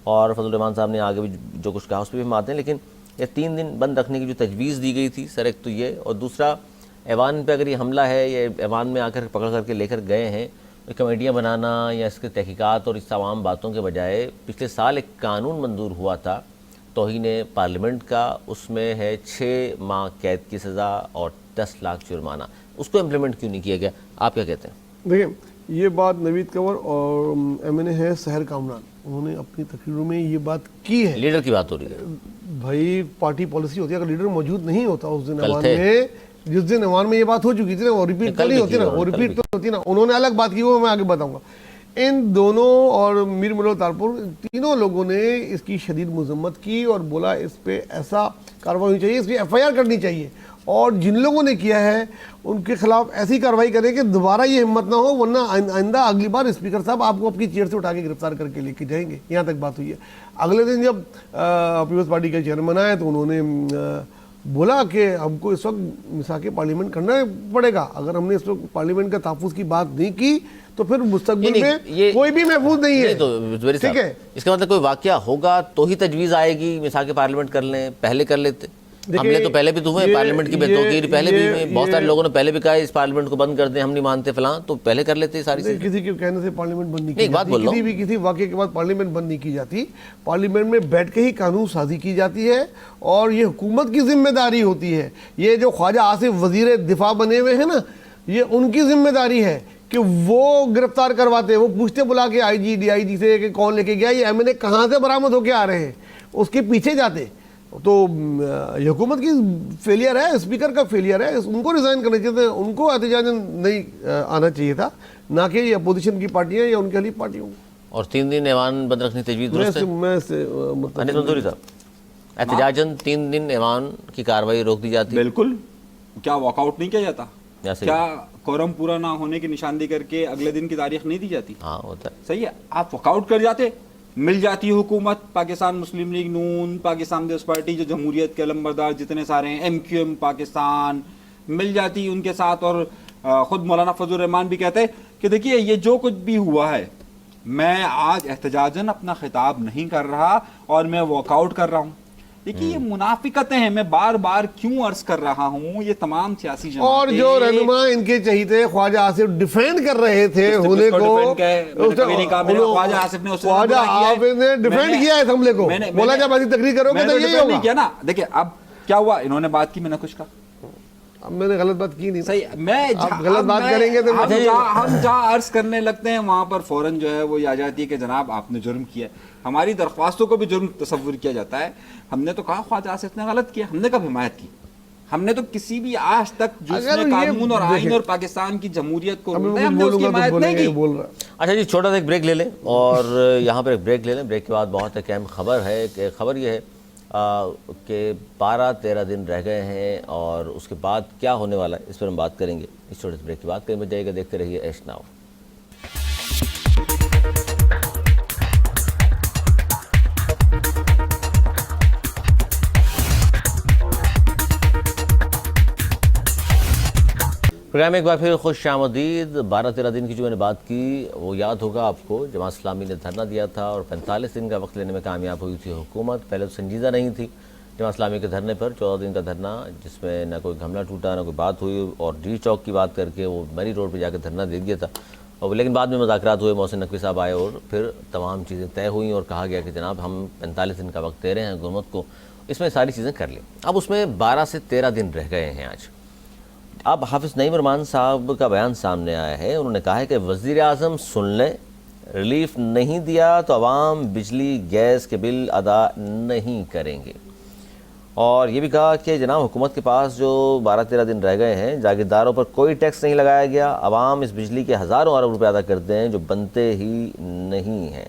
S1: اور فضل الرحمان صاحب نے آگے بھی جو کچھ کہا اس پہ بھی ہم آتے ہیں. لیکن یہ 3 دن بند رکھنے کی جو تجویز دی گئی تھی سر, ایک تو یہ, اور دوسرا ایوان پہ اگر یہ حملہ ہے یا ایوان میں آ کر پکڑ کر کے لے کر گئے ہیں, کمیٹیاں بنانا یا اس کے تحقیقات اور اس تمام باتوں کے بجائے پچھلے سال ایک قانون منظور ہوا تھا توہین پارلیمنٹ کا, اس میں ہے 6 ماہ قید کی سزا اور 10 لاکھ جرمانہ. اس کو امپلیمنٹ کیوں نہیں کیا گیا, آپ کیا کہتے ہیں؟
S2: دیکھیں, یہ بات نوید کنور اور ایم این اے ہے سحر کامران, انہوں نے اپنی تقریروں میں یہ بات کی ہے.
S1: لیڈر کی بات ہو رہی ہے
S2: بھائی, پارٹی پالیسی ہوتی ہے, اگر لیڈر موجود نہیں ہوتا اس دن ایوان میں, جس دن ایوان میں یہ بات ہو چکی تھی نا, وہ ریپیٹ تو نہیں ہوتی نا, وہ ریپیٹ تو ہوتی نا. انہوں نے الگ بات کی, وہ میں آگے بتاؤں گا. ان دونوں اور میر ملو تارپور, تینوں لوگوں نے اس کی شدید مذمت کی اور بولا اس پہ ایسا کارروائی ہونی چاہیے, اس کی ایف آئی آر کرنی چاہیے, اور جن لوگوں نے کیا ہے ان کے خلاف ایسی کارروائی کریں کہ دوبارہ یہ ہمت نہ ہو, ورنہ آئندہ اگلی بار اسپیکر صاحب آپ کو اپنی چیئر سے اٹھا کے گرفتار کر کے لے کے جائیں گے. یہاں تک بات ہوئی ہے. اگلے دن جب پیپلز پارٹی کے چیئرمین آئے تو انہوں نے بولا کہ ہم کو اس وقت مساق پارلیمنٹ کرنا پڑے گا. اگر ہم نے اس وقت پارلیمنٹ کا تحفظ کی بات نہیں کی تو پھر مستقبل میں کوئی بھی محفوظ نہیں ہے.
S1: ٹھیک ہے, اس کا مطلب کوئی واقعہ ہوگا تو ہی تجویز آئے گی مساق پارلیمنٹ کر لیں, پہلے کر لیتے. حملے تو پہلے بھی تو ہوئے, پارلیمنٹ کی توقیر پہلے بھی ہوئی, بہت سارے لوگوں نے پہلے بھی کہا اس پارلیمنٹ کو بند کر دیں, ہم نہیں مانتے فلاں, تو پہلے کر لیتے ساری چیزیں.
S2: کسی کے کہنے سے پارلیمنٹ بند نہیں کی جاتی, کسی واقعے کے بعد پارلیمنٹ بند نہیں کی جاتی. پارلیمنٹ میں بیٹھ کے ہی قانون سازی کی جاتی ہے, اور یہ حکومت کی ذمہ داری ہوتی ہے. یہ جو خواجہ آصف وزیر دفاع بنے ہوئے ہیں نا, یہ ان کی ذمہ داری ہے کہ وہ گرفتار کرواتے, وہ پوچھتے بلا کے آئی جی ڈی آئی جی سے کہ کون لے کے گیا, یہ ایم این اے کہاں سے برآمد ہو کے آ رہے ہیں, اس کے پیچھے جاتے. تو یہ حکومت کی فیلئر ہے, اسپیکر کا فیلئر ہے, ان کو ریزائن کرنا چاہیے تھا, ان کو احتجاجاً نہیں آنا چاہیے تھا, نہ کہ یہ اپوزیشن کی پارٹیاں یا ان کی حلیف پارٹیوں.
S1: اور 3 دن ایوان بند رکھنے تجویز درست ہے انیس منصوری صاحب؟ احتجاجاً 3 دن ایوان کی کاروائی روک دی جاتی.
S3: بالکل, کیا واک آؤٹ نہیں کیا جاتا؟ کیا کورم پورا نہ ہونے کی نشاندہی کر کے اگلے دن کی تاریخ نہیں دی جاتی؟
S1: ہاں ہوتا ہے.
S3: صحیح ہے, آپ واک آؤٹ کر جاتے, مل جاتی حکومت, پاکستان مسلم لیگ نون, پاکستان پیپلز پارٹی جو جمہوریت کے علمبردار جتنے سارے ہیں, ایم کیو ایم پاکستان, مل جاتی ان کے ساتھ. اور خود مولانا فضل الرحمان بھی کہتے ہیں کہ دیکھیے یہ جو کچھ بھی ہوا ہے, میں آج احتجاجاً اپنا خطاب نہیں کر رہا اور میں واک آؤٹ کر رہا ہوں. دیکھیے یہ منافقتیں ہیں, میں بار بار کیوں عرض کر رہا ہوں, یہ تمام سیاسی جماعتیں
S2: اور جو رہنما ان کے چہیتے خواجہ آصف ڈیفینڈ کر رہے تھے ہونے کو, خواجہ آصف نے ڈیفینڈ کیا ہے حملے کو, بولا جب آج تقریر کرو گے تو یہی ہوگا.
S3: دیکھیے اب کیا ہوا, انہوں نے بات کی, میں نے کچھ کہا,
S2: اب میں نے غلط بات کی نہیں.
S3: صحیح, میں
S2: غلط بات کریں گے تو
S3: ہم جہاں عرض کرنے لگتے ہیں وہاں پر فوراً جو ہے وہ یہ آ جاتی ہے کہ جناب آپ نے جرم کیا ہے. ہماری درخواستوں کو بھی جرم تصور کیا جاتا ہے. ہم نے تو کہا خواجہ آصف نے غلط کیا, ہم نے کب حمایت کی؟ ہم نے تو کسی بھی آج تک جو اس نے قانون اور آئین اور پاکستان کی جمہوریت کو روکا ہے, ہم نے اس کی حمایت نہیں کی.
S1: اچھا جی, چھوٹا سا ایک بریک لے لیں, اور یہاں پر ایک بریک لے لیں. بریک کے بعد بہت ایک اہم خبر ہے, کہ خبر یہ ہے کہ 12-13 دن رہ گئے ہیں, اور اس کے بعد کیا ہونے والا ہے اس پر ہم بات کریں گے. اس چھوٹے سے بریک کی بات کریں, جائے گا, دیکھتے رہیے ایش ناؤ. پروگرام ایک بار پھر خوش آمدید. 12-13 دن کی جو میں نے بات کی وہ یاد ہوگا آپ کو, جماعت اسلامی نے دھرنا دیا تھا اور 45 دن کا وقت لینے میں کامیاب ہوئی تھی حکومت. پہلے تو سنجیدہ نہیں تھی جماعت اسلامی کے دھرنے پر, 14 دن کا دھرنا جس میں نہ کوئی گھملا ٹوٹا نہ کوئی بات ہوئی, اور ڈی چوک کی بات کر کے وہ مری روڈ پہ جا کے دھرنا دے دیا تھا. اور لیکن بعد میں مذاکرات ہوئے, محسن نقوی صاحب آئے اور پھر تمام چیزیں طے ہوئیں, اور کہا گیا کہ جناب ہم 45 دن کا وقت دے رہے ہیں حکومت کو, اس میں ساری چیزیں کر لیں. اب اس میں 12 سے 13 دن رہ گئے ہیں آج. اب حافظ نعیم الرحمان صاحب کا بیان سامنے آیا ہے. انہوں نے کہا ہے کہ وزیر اعظم سن لیں, ریلیف نہیں دیا تو عوام بجلی گیس کے بل ادا نہیں کریں گے. اور یہ بھی کہا کہ جناب حکومت کے پاس جو 12-13 دن رہ گئے ہیں, جاگیرداروں پر کوئی ٹیکس نہیں لگایا گیا, عوام اس بجلی کے ہزاروں ارب روپے ادا کرتے ہیں جو بنتے ہی نہیں ہیں.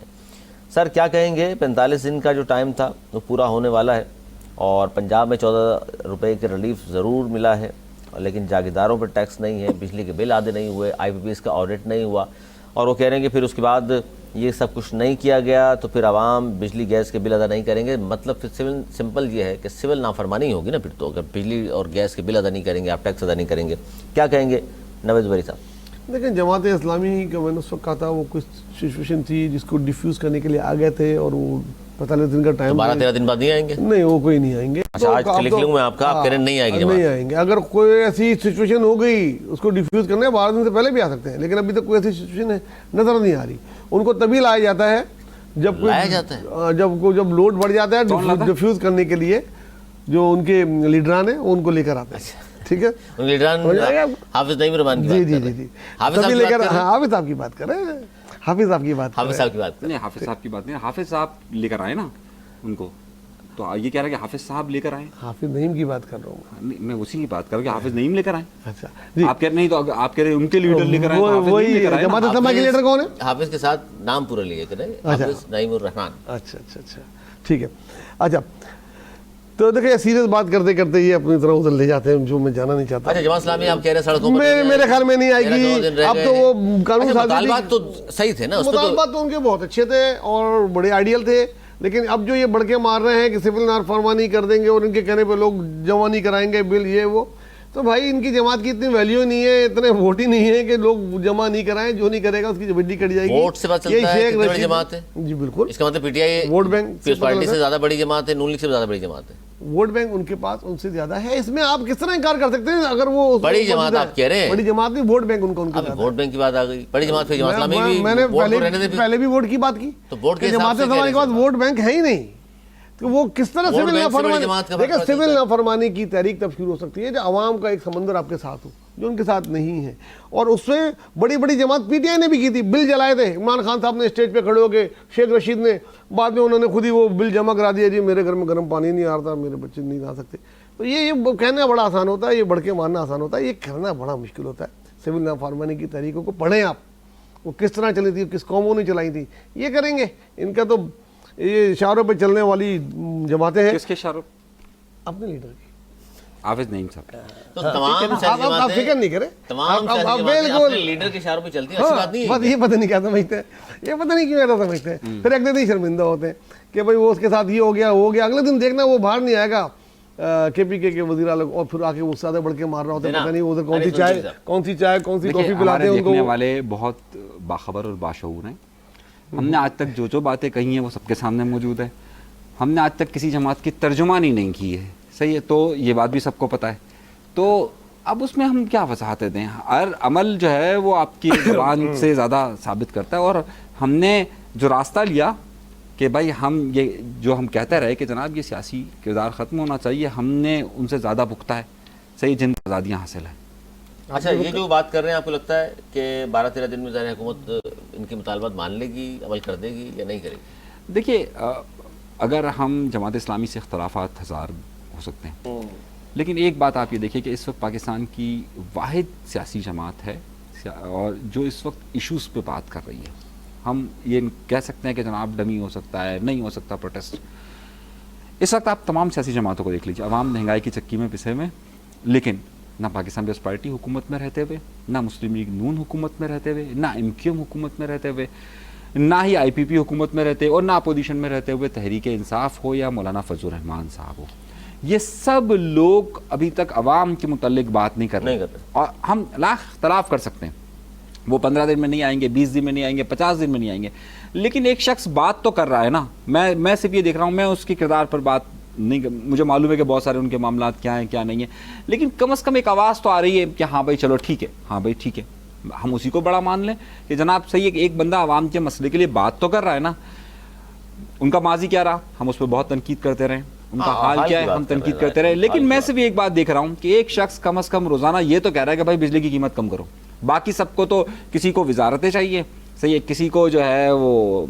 S1: سر کیا کہیں گے, 45 دن کا جو ٹائم تھا وہ پورا ہونے والا ہے, اور پنجاب میں 14 روپے کے ریلیف ضرور ملا ہے, لیکن جاگیرداروں پر ٹیکس نہیں ہے, بجلی کے بل آدھے نہیں ہوئے, آئی پی پی ایس کا آڈٹ نہیں ہوا, اور وہ کہہ رہے ہیں کہ پھر اس کے بعد یہ سب کچھ نہیں کیا گیا تو پھر عوام بجلی گیس کے بل ادا نہیں کریں گے. مطلب پھر سمپل یہ ہے کہ سول نافرمانی ہوگی نا پھر تو, اگر بجلی اور گیس کے بل ادا نہیں کریں گے, آپ ٹیکس ادا نہیں کریں گے. کیا کہیں گے نوید زبیری صاحب؟
S2: لیکن جماعت اسلامی کا میں نے اس وقت کہا تھا, وہ کچھ سچویشن تھی جس کو ڈیفیوز کرنے کے لیے آ گئے تھے, اور وہ 45 دن کا ٹائم,
S1: 12-13 دن بعد نہیں آئیں گے؟
S2: نہیں, وہ کوئی نہیں آئیں گے.
S1: اچھا, آج لکھ لوں میں آپ کا, آپ کہہ رہے ہیں نہیں آئیں گے؟
S2: نہیں آئیں گے. اگر کوئی ایسی سچویشن ہو گئی اس کو ڈیفیوز کرنے 12 دن سے پہلے بھی آ سکتے ہیں, لیکن ابھی تک کوئی ایسی سچویشن نظر نہیں آ رہی. ان کو تبھی لایا جاتا ہے جب لوڈ بڑھ جاتا ہے ڈیفیوز کرنے کے لیے. جو ان کے لیڈران ہیں ان کو لے کر آتے ہیں. ٹھیک ہے,
S1: حافظ نعیم الرحمان
S2: جی جی جی جی حافظ صاحب کی بات کر رہے ہیں. حافظ صاحب کی بات
S3: نہیں, حافظ صاحب کی بات نہیں, حافظ صاحب لے کر آئے نا ان کو, تو یہ کہہ رہا ہے کہ حافظ صاحب لے کر آئے.
S2: حافظ نعیم کی بات کر رہا ہوں
S3: میں اسی کی بات کر رہا ہوں کہ حافظ نعیم لے کر آئے.
S2: اچھا,
S3: آپ کہہ رہے نہیں تو آپ کہہ رہے ان کے لیڈر لے کر آئے.
S2: وہی جماعت اسلامی کے لیڈر کون ہے؟
S1: حافظ کے ساتھ نام پورا لیے کریں, حافظ نعیم الرحمان.
S2: اچھا اچھا اچھا, ٹھیک ہے. اچھا, تو دیکھیں سیریس بات کرتے کرتے یہ اپنی طرح ادھر لے جاتے ہیں جو میں جانا نہیں چاہتا.
S1: اچھا, جماعت اسلامی آپ کہہ رہے ہیں سڑکوں پر
S2: میرے خیال میں نہیں آئے گی. اب تو وہ قانون سازی,
S1: مطالبات تو صحیح تھے نا,
S2: مطالبات تو ان کے بہت اچھے تھے اور بڑے آئیڈیل تھے, لیکن اب جو یہ بڑکے مار رہے ہیں کہ سول نافرمانی کر دیں گے اور ان کے کہنے پہ لوگ جمع نہیں کرائیں گے بل, یہ وہ, تو بھائی ان کی جماعت کی اتنی ویلیو نہیں ہے, اتنے ووٹ ہی نہیں ہے کہ لوگ جمع نہیں کرائیں. جو نہیں کرے گا اس کی بڈی کٹ جائے گی.
S1: ووٹ سے پتہ چلتا ہے کتنی بڑی جماعت ہے.
S2: جی بالکل,
S1: اس کا مطلب P T I
S2: vote bank
S1: Peoples Party سے زیادہ بڑی جماعت ہے, نون لیگ سے زیادہ بڑی جماعت ہے.
S2: ووٹ بینک ان کے پاس ان سے زیادہ ہے. اس میں آپ کس طرح انکار کر سکتے ہیں اگر وہ
S1: بڑی جماعت آپ کہہ رہے ہیں,
S2: بڑی جماعت نہیں, ووٹ بینک ان کا
S1: اب ووٹ بینک کی بات آ گئی, بڑی جماعت پھر جماعت اسلامی بھی
S2: میں نے
S1: ووٹ کو رہنے دے,
S2: پہلے بھی ووٹ کی بات کی,
S1: تو ووٹ کے
S2: جماعت اسلامی کے بعد ووٹ بینک ہے ہی نہیں. تو وہ کس طرح سول نافرمانی, دیکھیں سول نافرمانی کی تحریک تب شروع ہو سکتی ہے جب عوام کا ایک سمندر آپ کے ساتھ ہو, جو ان کے ساتھ نہیں ہے. اور اس سے بڑی بڑی جماعت پی ٹی آئی نے بھی کی تھی, بل جلائے تھے عمران خان صاحب نے اسٹیج پہ کھڑے ہو کے, شیخ رشید نے, بعد میں انہوں نے خود ہی وہ بل جمع کرا دیا, جی میرے گھر میں گرم پانی نہیں آ رہا, میرے بچے نہیں آ سکتے. تو یہ کہنا بڑا آسان ہوتا ہے, یہ بڑھ کے ماننا آسان ہوتا ہے, یہ کرنا بڑا مشکل ہوتا ہے. سول نافرمانی کی تحریکوں کو پڑھیں آپ, وہ کس طرح چلی تھی, کس قوموں نے چلائی تھی. یہ کریں گے, ان کا تو یہ اشاروں پہ چلنے والی جماعتیں ہیں.
S3: کس کے اشاروں؟
S2: اپنے لیڈر کی.
S3: حافظ نعیم صاحب.
S1: تو تمام
S2: آپ فکر نہیں کریں,
S1: تمام اپنے لیڈر کے اشاروں پہ چلتی ہیں, ایسی بات نہیں ہے.
S2: یہ پتہ نہیں کیا سمجھتے ہیں, یہ پتہ نہیں کیوں ایسا سمجھتے ہیں. پھر اگلے دن شرمندہ ہوتے ہیں کہ بھائی وہ اس کے ساتھ یہ ہو گیا, اگلے دن دیکھنا وہ باہر نہیں آئے گا کے پی کے وزیر اعلیٰ, اور پھر آ کے وہ زیادہ بڑھ کے مار رہا ہوتا ہے, پتہ نہیں ادھر کون سی چائے کون سی کافی پلاتے ہیں ان کو.
S3: دیکھنے والے بہت باخبر اور باشعور ہیں. ہم نے آج تک جو باتیں کہی ہیں وہ سب کے سامنے موجود ہے. ہم نے آج تک کسی جماعت کی ترجمانی نہیں کی ہے, صحیح ہے, تو یہ بات بھی سب کو پتہ ہے. تو اب اس میں ہم کیا وضاحتیں دیں. ہر عمل جو ہے وہ آپ کی زبان سے زیادہ ثابت کرتا ہے. اور ہم نے جو راستہ لیا کہ بھائی ہم یہ جو ہم کہتے رہے کہ جناب یہ سیاسی کردار ختم ہونا چاہیے, ہم نے ان سے زیادہ بھگتا ہے, صحیح, جن کو آزادیاں حاصل ہیں.
S1: اچھا, یہ جو بات کر رہے ہیں, آپ کو لگتا ہے کہ 12-13 دن میں ظاہر حکومت ان کی مطالبات مان لے گی, عمل کر دے گی یا نہیں کرے گی؟
S3: دیکھیے, اگر ہم جماعت اسلامی سے اختلافات ہزار ہو سکتے ہیں, لیکن ایک بات آپ یہ دیکھیں کہ اس وقت پاکستان کی واحد سیاسی جماعت ہے اور جو اس وقت ایشوز پہ بات کر رہی ہے. ہم یہ کہہ سکتے ہیں کہ جناب ڈمی ہو سکتا ہے, نہیں ہو سکتا پروٹیسٹ. اس وقت آپ تمام سیاسی جماعتوں کو دیکھ لیجیے, عوام مہنگائی کی چکی میں پسے ہوئے, لیکن نہ پاکستان پیپلز پارٹی حکومت میں رہتے ہوئے, نہ مسلم لیگ نون حکومت میں رہتے ہوئے, نہ ایم کیو ایم حکومت میں رہتے ہوئے, نہ ہی آئی پی پی حکومت میں رہتے, اور نہ اپوزیشن میں رہتے ہوئے تحریک انصاف ہو یا مولانا فضل الرحمان صاحب ہو. یہ سب لوگ ابھی تک عوام کے متعلق بات نہیں کر رہے. اور ہم لاکھ اختلاف کر سکتے ہیں, وہ 15 دن میں نہیں آئیں گے, 20 دن میں نہیں آئیں گے, 50 دن میں نہیں آئیں گے, لیکن ایک شخص بات تو کر رہا ہے نا. میں صرف یہ دیکھ رہا ہوں, میں اس کے کردار پر بات نہیں, مجھے معلوم ہے کہ بہت سارے ان کے معاملات کیا ہیں کیا نہیں ہیں, لیکن کم از کم ایک آواز تو آ رہی ہے کہ ہاں بھائی چلو ٹھیک ہے, ہاں بھائی ٹھیک ہے, ہم اسی کو بڑا مان لیں کہ جناب صحیح ہے, ایک بندہ عوام کے مسئلے کے لیے بات تو کر رہا ہے نا. ان کا ماضی کیا رہا, ہم اس پہ بہت تنقید کرتے رہے, ان کا حال کیا ہے, ہم تنقید کرتے رہے, لیکن میں صرف ایک بات دیکھ رہا ہوں کہ ایک شخص کم از کم روزانہ یہ تو کہہ رہا ہے کہ بھائی بجلی کی قیمت کم کرو. باقی سب کو تو, کسی کو وزارتیں چاہیے, صحیح ہے, کسی کو جو ہے وہ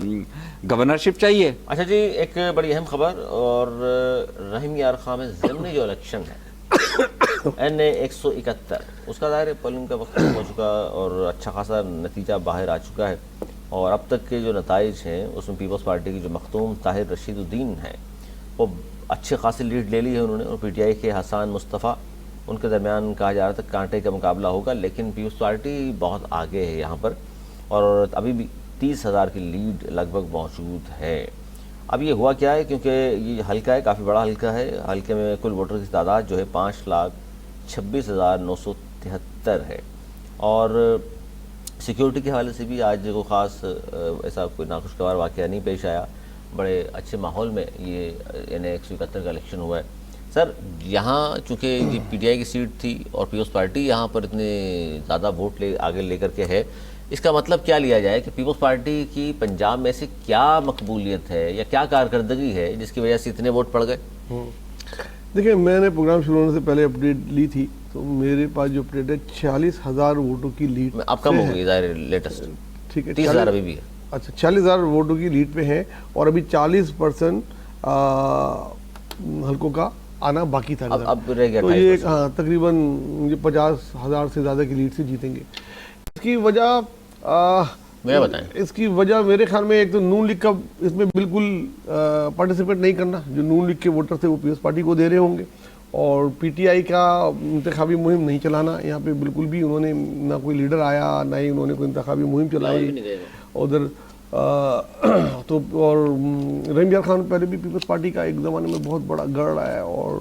S3: گورنرشپ چاہیے.
S1: اچھا جی, ایک بڑی اہم خبر, اور رحیم یار خان میں ضمنی جو الیکشن ہے این اے 171, اس کا ظاہر پولنگ کا وقت ہو چکا اور اچھا خاصا نتیجہ باہر آ چکا ہے. اور اب تک کے جو نتائج ہیں اس میں پیپلز پارٹی کی جو مختوم طاہر رشید الدین ہیں وہ اچھے خاصی لیڈ لے لی ہے انہوں نے, اور پی ٹی آئی کے حسان مصطفیٰ, ان کے درمیان کہا جا رہا تھا کانٹے کا مقابلہ ہوگا, لیکن پیپلز پارٹی بہت آگے ہے یہاں پر, اور ابھی بھی 30,000 کی لیڈ لگ بھگ موجود ہے. اب یہ ہوا کیا ہے, کیونکہ یہ حلقہ ہے, کافی بڑا حلقہ ہے, حلقے میں کل ووٹر کی تعداد جو ہے 5,26,973 ہے, اور سیکیورٹی کے حوالے سے بھی آج کو خاص ایسا کوئی ناخوشگوار واقعہ نہیں پیش آیا. بڑے اچھے ماحول میں یہ این اے 171 کا الیکشن ہوا ہے. سر, یہاں چونکہ یہ پی ٹی آئی کی سیٹ تھی اور پیپلز پارٹی یہاں پر اتنے زیادہ ووٹ آگے لے کر کے ہے, اس کا مطلب کیا لیا جائے کہ پیپلز پارٹی کی پنجاب میں سے کیا مقبولیت ہے یا کیا کارکردگی ہے جس کی وجہ سے اتنے ووٹ پڑ گئے؟
S2: دیکھیں, میں نے پروگرام شروع ہونے سے پہلے اپڈیٹ لی تھی, تو میرے پاس جو اپڈیٹ ہے 46,000 ووٹوں کی لیڈ.
S1: اب کم ہو گئی ظاہر لیٹسٹ,
S2: ٹھیک ہے,
S1: 30,000 ابھی بھی ہے.
S2: اچھا, 40,000 ووٹوں کی لیڈ پہ ہیں, اور ابھی 40% حلقوں کا آنا باقی تھا.
S1: اب رہ گیا,
S2: تو یہ تقریباً 50,000 سے زیادہ کی لیڈ سے جیتیں گے. اس کی وجہ
S1: بتائیں.
S2: اس کی وجہ میرے خیال میں ایک تو نون لیگ کا اس میں بالکل پارٹیسپیٹ نہیں کرنا, جو نون لیگ کے ووٹر تھے وہ پیپلز پارٹی کو دے رہے ہوں گے, اور پی ٹی آئی کا انتخابی مہم نہیں چلانا یہاں پہ بالکل بھی. انہوں نے نہ کوئی لیڈر آیا, نہ ہی انہوں نے کوئی انتخابی مہم چلائی ادھر. تو اور رحیم یار خان پہلے بھی پیپلز پارٹی کا ایک زمانے میں بہت بڑا گڑھ ہے, اور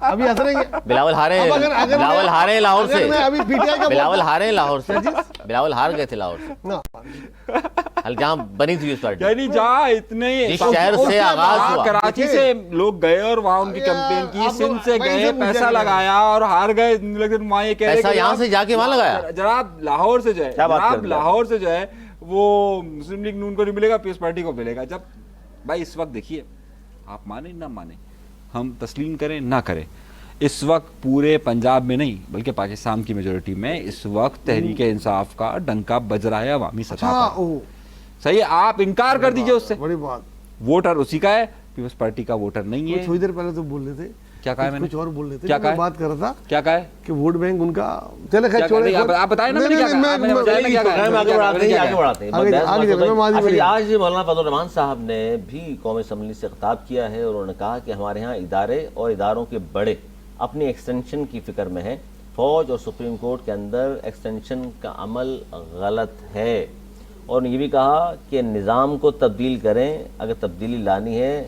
S2: ابھی ہنس رہے ہیں.
S1: بلاول ہارے ہیں، بلاول ہارے ہیں لاہور سے،
S2: ابھی پی ٹی آئی کا
S1: بلاول ہارے ہیں لاہور سے، بلاول ہار گئے تھے لاہور سے، جہاں بنی تھی اس پارٹی،
S3: یعنی جہاں اتنے
S1: جس شہر سے آغاز ہوا.
S3: کراچی سے لوگ گئے اور وہاں ان کی کیمپین کی، سندھ سے گئے، پیسہ لگایا اور ہار گئے، لیکن وہاں یہ کہہ رہے
S1: پیسہ یہاں سے جا کے وہاں لگایا.
S3: جناب لاہور سے جو ہے، جناب لاہور سے جو ہے وہ مسلم لیگ نون کو نہیں ملے گا، پیپلز پارٹی کو ملے گا. جب بھائی اس وقت دیکھیے، آپ مانیں نہ مانیں، ہم تسلیم کریں نہ کریں، اس وقت پورے پنجاب میں نہیں بلکہ پاکستان کی میجورٹی میں اس وقت تحریک انصاف کا ڈنکا بج رہا ہے عوامی سطح پر. صحیح ہے، آپ انکار کر دیجئے اس سے،
S2: بڑی بات.
S3: ووٹر اسی کا ہے، پیپلز پارٹی کا ووٹر نہیں ہے.
S2: تھوڑی دیر پہلے تو بول رہے تھے،
S3: کیا کہا ہے میں نے؟
S2: کچھ اور بول رہے تھے،
S3: کیا کہا ہے؟
S2: بات کر رہا تھا
S3: کیا کہا ہے
S2: کہ ووٹ بینک ان کا. چلے خیر چھوڑیں،
S3: آپ بتائیں نا، میں نے کیا کہا؟ میں نے بتایا نا کیا کہا؟
S1: آگے بڑھاتے ہیں.
S2: آگے
S1: آج مولانا فضل الرحمان صاحب نے بھی قومی اسمبلی سے خطاب کیا ہے اور انہوں نے کہا کہ ہمارے ہاں ادارے اور اداروں کے بڑے اپنی ایکسٹینشن کی فکر میں ہیں. فوج اور سپریم کورٹ کے اندر ایکسٹینشن کا عمل غلط ہے، اور یہ بھی کہا کہ نظام کو تبدیل کریں، اگر تبدیلی لانی ہے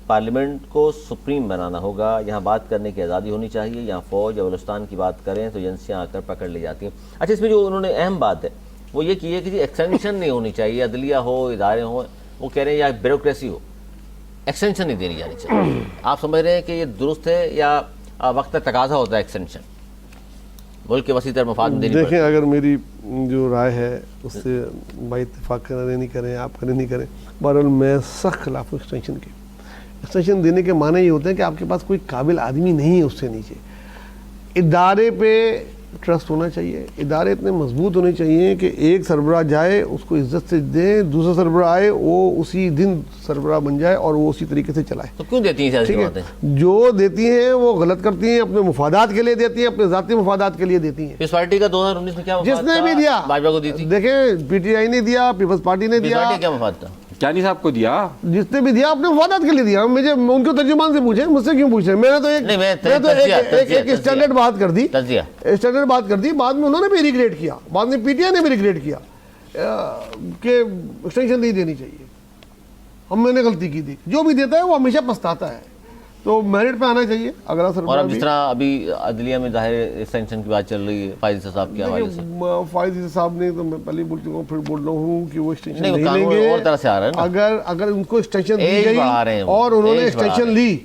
S1: پارلیمنٹ کو سپریم بنانا ہوگا، یہاں بات کرنے کی آزادی ہونی چاہیے. یہاں فوج یا بلوچستان کی بات کریں تو ایجنسیاں آ کر پکڑ لی جاتی ہیں. اچھا، اس میں جو انہوں نے اہم بات ہے وہ یہ کی ہے کہ جی ایکسٹینشن نہیں ہونی چاہیے، عدلیہ ہو، ادارے ہوں، وہ کہہ رہے ہیں یا بیوروکریسی ہو، ایکسٹینشن نہیں دینی جانی چاہیے. آپ سمجھ رہے ہیں کہ یہ درست ہے یا وقت تقاضا ہوتا ہے ایکسٹینشن ملک کے وسیع تر مفاد میں دینی پڑتی ہے؟
S2: دیکھیں، اگر میری جو رائے ہے اس سے بھائی اتفاق کریں نہیں کریں، آپ کریں نہیں کریں، بہرحال میں سخت خلاف ہوں ایکسٹینشن کے. ایکسٹینشن دینے کے معنی یہ ہوتے ہیں کہ آپ کے پاس کوئی قابل آدمی نہیں ہے اس سے نیچے. ادارے پہ ٹرسٹ ہونا چاہیے، ادارے اتنے مضبوط ہونے چاہیے کہ ایک سربراہ جائے اس کو عزت سے دیں، دوسرا سربراہ آئے وہ اسی دن سربراہ بن جائے اور وہ اسی طریقے سے چلائے.
S1: تو کیوں دیتی ہیں سیاسی جماعتیں؟
S2: جو دیتی ہیں وہ غلط کرتی ہیں، اپنے مفادات کے لیے دیتی ہیں، اپنے ذاتی مفادات کے لیے دیتی ہیں.
S1: اس پارٹی کا 2019 میں کیا مفاد
S2: جس نے بھی
S1: تھا؟
S2: دیا
S1: بھاجپا کو دی تھی.
S2: دیکھیں، پی ٹی آئی نے دیا، پیپلز پارٹی نے
S1: پیپلز
S2: دیا،
S1: پارٹی کیا مفاد تھا؟
S3: کیانی صاحب کو دیا،
S2: جس نے بھی دیا اپنے مفادات کے لیے دیا. مجھے ان کو ترجمان سے پوچھیں، مجھ سے کیوں پوچھ رہے ہیں؟ میں نے تو ایک اسٹینڈرڈ بات کر دی، اسٹینڈرڈ بات کر دی. بعد میں انہوں نے بھی ریگریٹ کیا، بعد میں پی ٹی آئی نے بھی ریگریٹ کیا کہ ایکسٹینشن نہیں دینی چاہیے، ہم نے غلطی کی تھی. جو بھی دیتا ہے وہ ہمیشہ پچھتاتا ہے، تو میرٹ پہ آنا چاہیے. اگر
S1: اور اب جس طرح ابھی عدلیہ میں ظاہر ایکسٹینشن کی بات چل رہی ہے فائز صاحب کے حوالے سے،
S2: فائز صاحب نے تو میں پہلے بول چکا ہوں، پھر بول رہا ہوں کہ وہ ایکسٹینشن
S1: نہیں، وہ
S2: نہیں لیں
S1: قانون
S2: گے.
S1: اور طرح سے آ رہا ہے نا.
S2: اگر ان کو ایکسٹینشن دی
S1: ایج
S2: گئی
S1: بڑھا رہے ہیں وہ،
S2: اور انہوں نے
S1: ایج بڑھا
S2: ایکسٹینشن
S1: رہے
S2: لی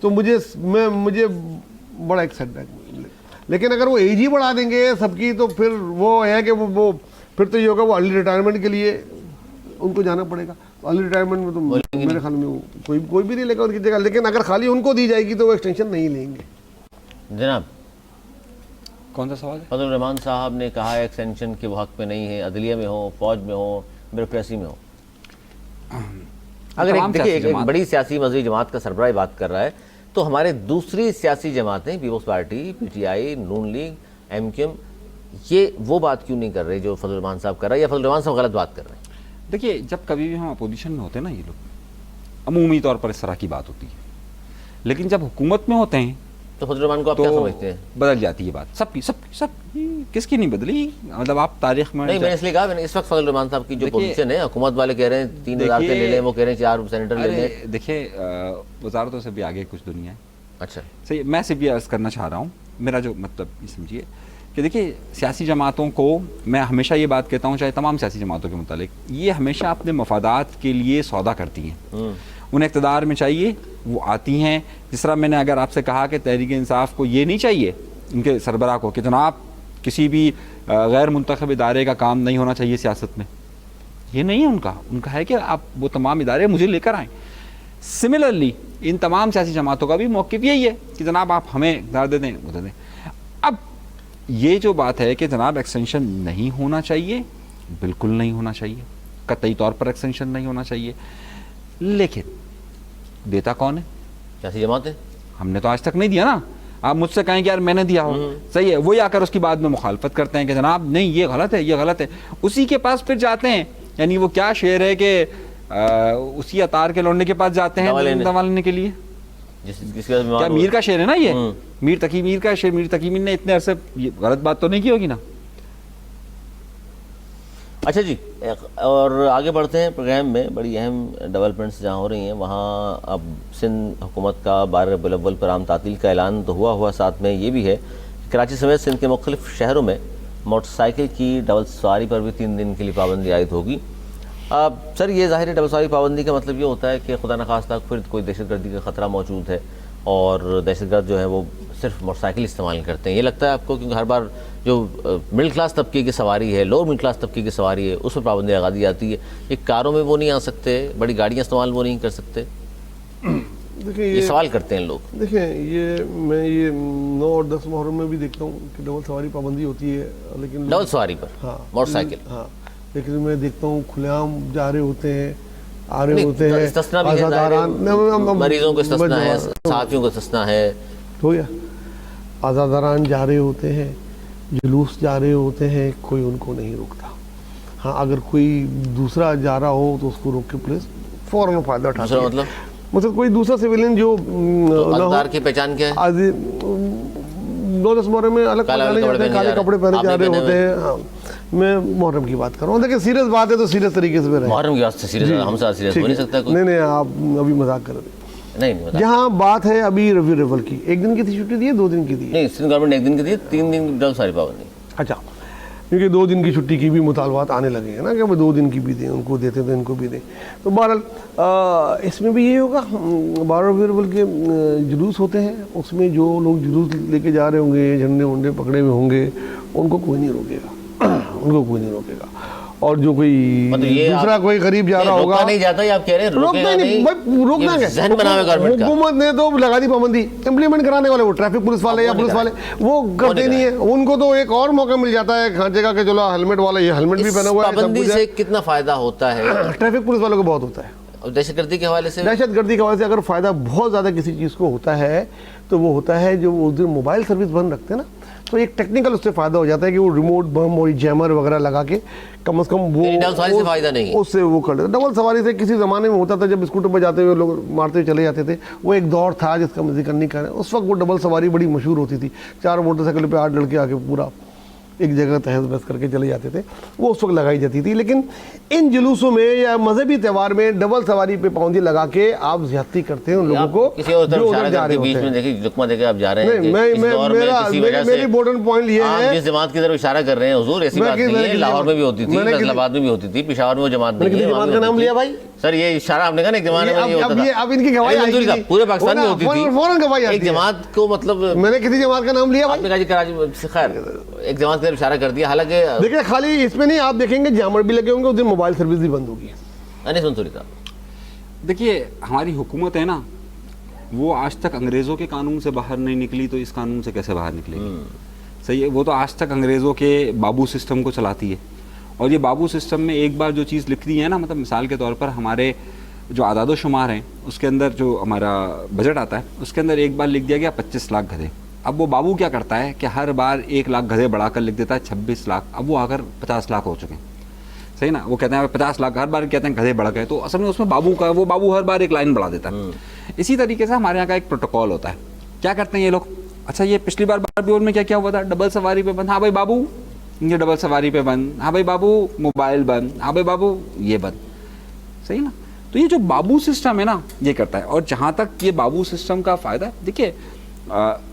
S2: تو مجھے بڑا ایک سیٹ بیک. لیکن اگر وہ ایج ہی بڑھا دیں گے سب کی تو پھر وہ ہے کہ وہ پھر تو یہ ہوگا وہ ارلی ریٹائرمنٹ کے لیے ان کو جانا پڑے گا. ارلی ریٹائرمنٹ میں تو میرے خیال میں کوئی بھی نہیں لے گا ان کی جگہ. لیکن اگر خالی ان کو دی جائے گی تو وہ ایکسٹینشن نہیں لیں گے.
S1: جناب
S3: کون سا سوال ہے؟
S1: فضل الرحمان صاحب نے کہا ہے ایکسٹینشن کے وہ حق پہ نہیں ہے، عدلیہ میں ہو، فوج میں ہو، بیوروکریسی میں ہو. اگر دیکھیے ایک بڑی سیاسی مذہبی جماعت کا سربراہ بات کر رہا ہے تو ہمارے دوسری سیاسی جماعتیں Peoples Party, P T I, Noon League, M Q M, یہ وہ بات کیوں نہیں کر رہے جو فضل الرحمان صاحب کر رہا ہے، یا فضل الرحمان صاحب غلط بات کر رہے ہیں؟
S3: دیکھیے، جب کبھی بھی ہم اپوزیشن میں ہوتے ہیں نا، یہ لوگ عمومی طور پر اس طرح کی بات ہوتی ہے، لیکن جب حکومت میں ہوتے ہیں
S1: تو فضل الرحمان کو آپ کیا سمجھتے ہیں؟
S3: بدل جاتی ہے بات. سب کس کی نہیں بدلی؟ مطلب آپ تاریخ میں
S1: نہیں، میں اس لیے کہا، میں نے اس وقت فضل الرحمان صاحب کی جو پوزیشن ہے، حکومت والے کہہ رہے ہیں 3000 لے لیں، وہ کہہ رہے ہیں 4 سینیٹر لے لیں.
S3: دیکھیے، وزارتوں سے بھی آگے کچھ دنیا ہے.
S1: اچھا
S3: صحیح، میں صرف یہ عرض کرنا چاہ رہا ہوں، میرا جو مطلب یہ سمجھیے کہ دیکھیے، سیاسی جماعتوں کو میں ہمیشہ یہ بات کہتا ہوں، چاہے تمام سیاسی جماعتوں کے متعلق، یہ ہمیشہ اپنے مفادات کے لیے سودا کرتی ہیں. انہیں اقتدار میں چاہیے، وہ آتی ہیں. جس طرح میں نے اگر آپ سے کہا کہ تحریک انصاف کو یہ نہیں چاہیے، ان کے سربراہ کو، کہ جناب کسی بھی غیر منتخب ادارے کا کام نہیں ہونا چاہیے سیاست میں، یہ نہیں ہے ان کا ہے کہ آپ وہ تمام ادارے مجھے لے کر آئیں. سملرلی ان تمام سیاسی جماعتوں کا بھی موقف یہی ہے کہ جناب آپ ہمیں اقتدار دے دیں، وہ دے دیں. اب یہ جو بات ہے کہ جناب ایکسٹینشن نہیں ہونا چاہیے، بالکل نہیں ہونا چاہیے، قطعی طور پر ایکسٹینشن نہیں ہونا چاہیے، لیکن دیتا کون ہے؟
S1: سیاسی جماعتیں.
S3: ہم نے تو آج تک نہیں دیا نا. آپ مجھ سے کہیں کہ یار میں نے دیا ہو، صحیح ہے، وہی آ کر اس کی بعد میں مخالفت کرتے ہیں کہ جناب نہیں یہ غلط ہے، یہ غلط ہے. اسی کے پاس پھر جاتے ہیں، یعنی وہ کیا شعر ہے کہ اسی اطار کے لوٹنے کے پاس جاتے ہیں دوا لینے کے لیے. کیا میر کا شعر ہے نا یہ؟ میر تقی میر کا شعر. میر تقی میر نے اتنے عرصے یہ غلط بات تو نہیں کی ہوگی نا.
S1: اچھا جی، اور آگے بڑھتے ہیں پروگرام میں. بڑی اہم ڈیولپمنٹس جہاں ہو رہی ہیں وہاں اب سندھ حکومت کا 12 ربیع الاول پر عام تعطیل کا اعلان تو ہوا، ساتھ میں یہ بھی ہے کہ کراچی سمیت سندھ کے مختلف شہروں میں موٹر سائیکل کی ڈبل سواری پر بھی 3 دن کے لیے پابندی عائد ہوگی. سر یہ ظاہر ہے ڈبل سواری پابندی کا مطلب یہ ہوتا ہے کہ خدا نخواستہ پھر کوئی دہشت گردی کا خطرہ موجود ہے اور دہشت گرد جو ہے وہ صرف موٹر سائیکل استعمال کرتے ہیں. یہ لگتا ہے آپ کو کیونکہ ہر بار جو مڈل کلاس طبقے کی سواری ہے، لوور مڈل کلاس طبقے کی سواری ہے، اس پر پابندی لگا دی جاتی ہے. یہ کاروں میں وہ نہیں آ سکتے، بڑی گاڑیاں استعمال وہ نہیں کر سکتے.
S2: دیکھیں
S1: یہ سوال کرتے ہیں لوگ.
S2: دیکھیں میں یہ 9 اور 10 محرم میں بھی دیکھتا ہوں کہ ڈبل سواری پابندی ہوتی ہے، لیکن
S1: ڈبل سواری پر
S2: ہاں
S1: موٹر سائیکل.
S2: ہاں لیکن میں دیکھتا ہوں کھلے عام جا رہے ہوتے ہیں، آ رہے ہوتے ہیں،
S1: استثنا بھی ہے، مریضوں کو استثنا ہے، صحافیوں کو استثنا ہے.
S2: ہو گیا، آزاداران جا رہے ہوتے ہیں، جلوس جا رہے ہوتے ہیں، کوئی ان کو نہیں روکتا. ہاں اگر کوئی دوسرا جا رہا ہو تو اس کو روک کے پولیس فوراً فائدہ اٹھاتی ہے. مطلب کوئی دوسرا سویلین جو
S1: عزادار کی پہچان کیا ہے؟
S2: 9-10 محرم میں الگ کالے کپڑے پہنے جا رہے ہوتے ہیں. ہاں میں محرم کی بات کر رہا ہوں. دیکھیں سیریس بات ہے تو سیریس طریقے سے رہیں.
S1: محرم کی بات سے سیریس ہم سے سیریس ہو نہیں سکتا کوئی.
S2: نہیں آپ ابھی مذاق کر رہے ہیں.
S1: نہیں
S2: جہاں بات ہے ابھی ربیع الاول کی، 1 دن کی تھی چھٹی دی ہے، 2 دن کی دی ہے؟
S1: نہیں، سندھ گورنمنٹ نے 1 دن کی دی ہے، 3 دن ڈبل سواری پابندی.
S2: اچھا، کیونکہ 2 دن کی چھٹی کی بھی مطالبات آنے لگے ہیں نا کہ وہ 2 دن کی بھی دیں، ان کو دیتے تو ان کو بھی دیں. تو بہرحال اس میں بھی یہ ہوگا 12 ربیع الاول کے جلوس ہوتے ہیں، اس میں جو لوگ جلوس لے کے جا رہے ہوں گے، جھنڈے ونڈے پکڑے ہوئے ہوں گے، ان کو کوئی نہیں روکے گا، ان کو کوئی نہیں روکے گا. اور جو کوئی دوسرا کوئی غریب جا رہا ہوگا
S1: نہیں جاتا، آپ کہہ رہے ہیں
S2: روکنا نہیں. روکنا کیا،
S1: ذہن بنا ہوا گورنمنٹ کا.
S2: حکومت نے تو لگا دی پابندی، امپلیمنٹ کرانے والے وہ ٹریفک پولیس والے یا پولیس والے وہ کرتے نہیں ہیں. ان کو تو ایک اور موقع مل جاتا ہے کھانچے کا کہ چلو ہیلمٹ والا، یہ ہیلمٹ بھی پہنا ہوا ہے.
S1: پابندی سے کتنا فائدہ ہوتا ہے؟
S2: ٹریفک پولیس والوں کو بہت ہوتا ہے.
S1: دہشت گردی کے حوالے سے،
S2: دہشت گردی کے حوالے سے اگر فائدہ بہت زیادہ کسی چیز کو ہوتا ہے تو وہ ہوتا ہے جو اس دن موبائل سروس بند رکھتے ہیں نا، تو ایک ٹیکنیکل اس سے فائدہ ہو جاتا ہے کہ وہ ریموٹ بم اور جیمر وغیرہ لگا کے کم از کم وہ
S1: ڈبل سواری سے فائدہ نہیں،
S2: اس سے وہ کر لیتے. ڈبل سواری سے کسی زمانے میں ہوتا تھا جب اسکوٹر پہ جاتے ہوئے لوگ مارتے ہوئے چلے جاتے تھے، وہ ایک دور تھا جس کا ذکر نہیں کر رہے. اس وقت وہ ڈبل سواری بڑی مشہور ہوتی تھی، 4 موٹر سائیکل پہ 8 لڑکے آ کے پورا ایک جگہ تہس بہس کر کے چلے جاتے تھے، وہ اس وقت لگائی جاتی تھی. لیکن ان جلوسوں میں یا مذہبی تہوار میں ڈبل سواری پہ پابندی لگا کے آپ زیادتی کرتے ہیں ان لوگوں کو
S1: کسی اور طرف اشارہ
S2: جا رہے
S1: بیچ میں. دیکھیں لقمہ دے کے آپ جا رہے ہیں،
S2: میری امپورٹنٹ پوائنٹ یہ ہے،
S1: جس جماعت کی طرف اشارہ کر رہے ہیں حضور ایسی بات نہیں ہے. لاہور میں بھی ہوتی تھی، فیصل آباد میں بھی ہوتی تھی، پشاور میں وہ جماعت نہیں ہے.
S2: جماعت کا نام لیا بھائی
S1: سر، یہ اشارہ آپ نے کہا نا ایک زمانے میں یہ ہوتا تھا.
S2: اب ان کی گواہی آئی تھی،
S1: پورے پاکستان میں ہوتی تھی
S2: فوراً گواہی آتی
S1: ایک جماعت کو. مطلب
S2: میں نے کسی جماعت کا نام لیا
S1: آپ نے کہا جی کراچی، خیر ایک جماعت کی طرف اشارہ کر دیا. حالانکہ
S2: دیکھیں خالی اس میں نہیں، آپ دیکھیں گے جامر بھی لگے ہوں گے، اس دن موبائل سروس بھی بند ہوگی.
S1: انیس منصوری صاحب،
S3: دیکھیے ہماری حکومت ہے نا، وہ آج تک انگریزوں کے قانون سے باہر نہیں نکلی تو اس قانون سے کیسے باہر نکلے گی؟ صحیح ہے، وہ تو آج تک انگریزوں کے بابو سسٹم کو چلاتی ہے. اور یہ بابو سسٹم میں ایک بار جو چیز لکھ دی ہے نا، مطلب مثال کے طور پر ہمارے جو اعداد و شمار ہیں اس کے اندر جو ہمارا بجٹ آتا ہے اس کے اندر ایک بار لکھ دیا گیا 25 لاکھ گدھے. اب وہ بابو کیا کرتا ہے کہ ہر بار 1 لاکھ گدھے بڑھا کر لکھ دیتا ہے 26 لاکھ. اب وہ آ کر 50 لاکھ ہو چکے ہیں. صحیح نا، وہ کہتے ہیں 50 لاکھ، ہر بار کہتے ہیں گدھے بڑھ گئے. تو اصل میں اس میں بابو کا، وہ بابو ہر بار ایک لائن بڑھا دیتا ہے. اسی طریقے سے ہمارے یہاں کا ایک پروٹوکول ہوتا ہے. کیا کرتے ہیں یہ لوگ، اچھا یہ پچھلی بار ربیع الاول میں کیا ہوا تھا، ڈبل سواری پہ بند، ہاں بھائی بابو یہ ڈبل سواری پہ بند، ہاں بھائی بابو موبائل بند، ہاں بھائی بابو یہ بند. صحیح نا. تو یہ جو بابو سسٹم ہے نا یہ کرتا ہے. اور جہاں تک یہ بابو سسٹم کا فائدہ ہے، دیکھیے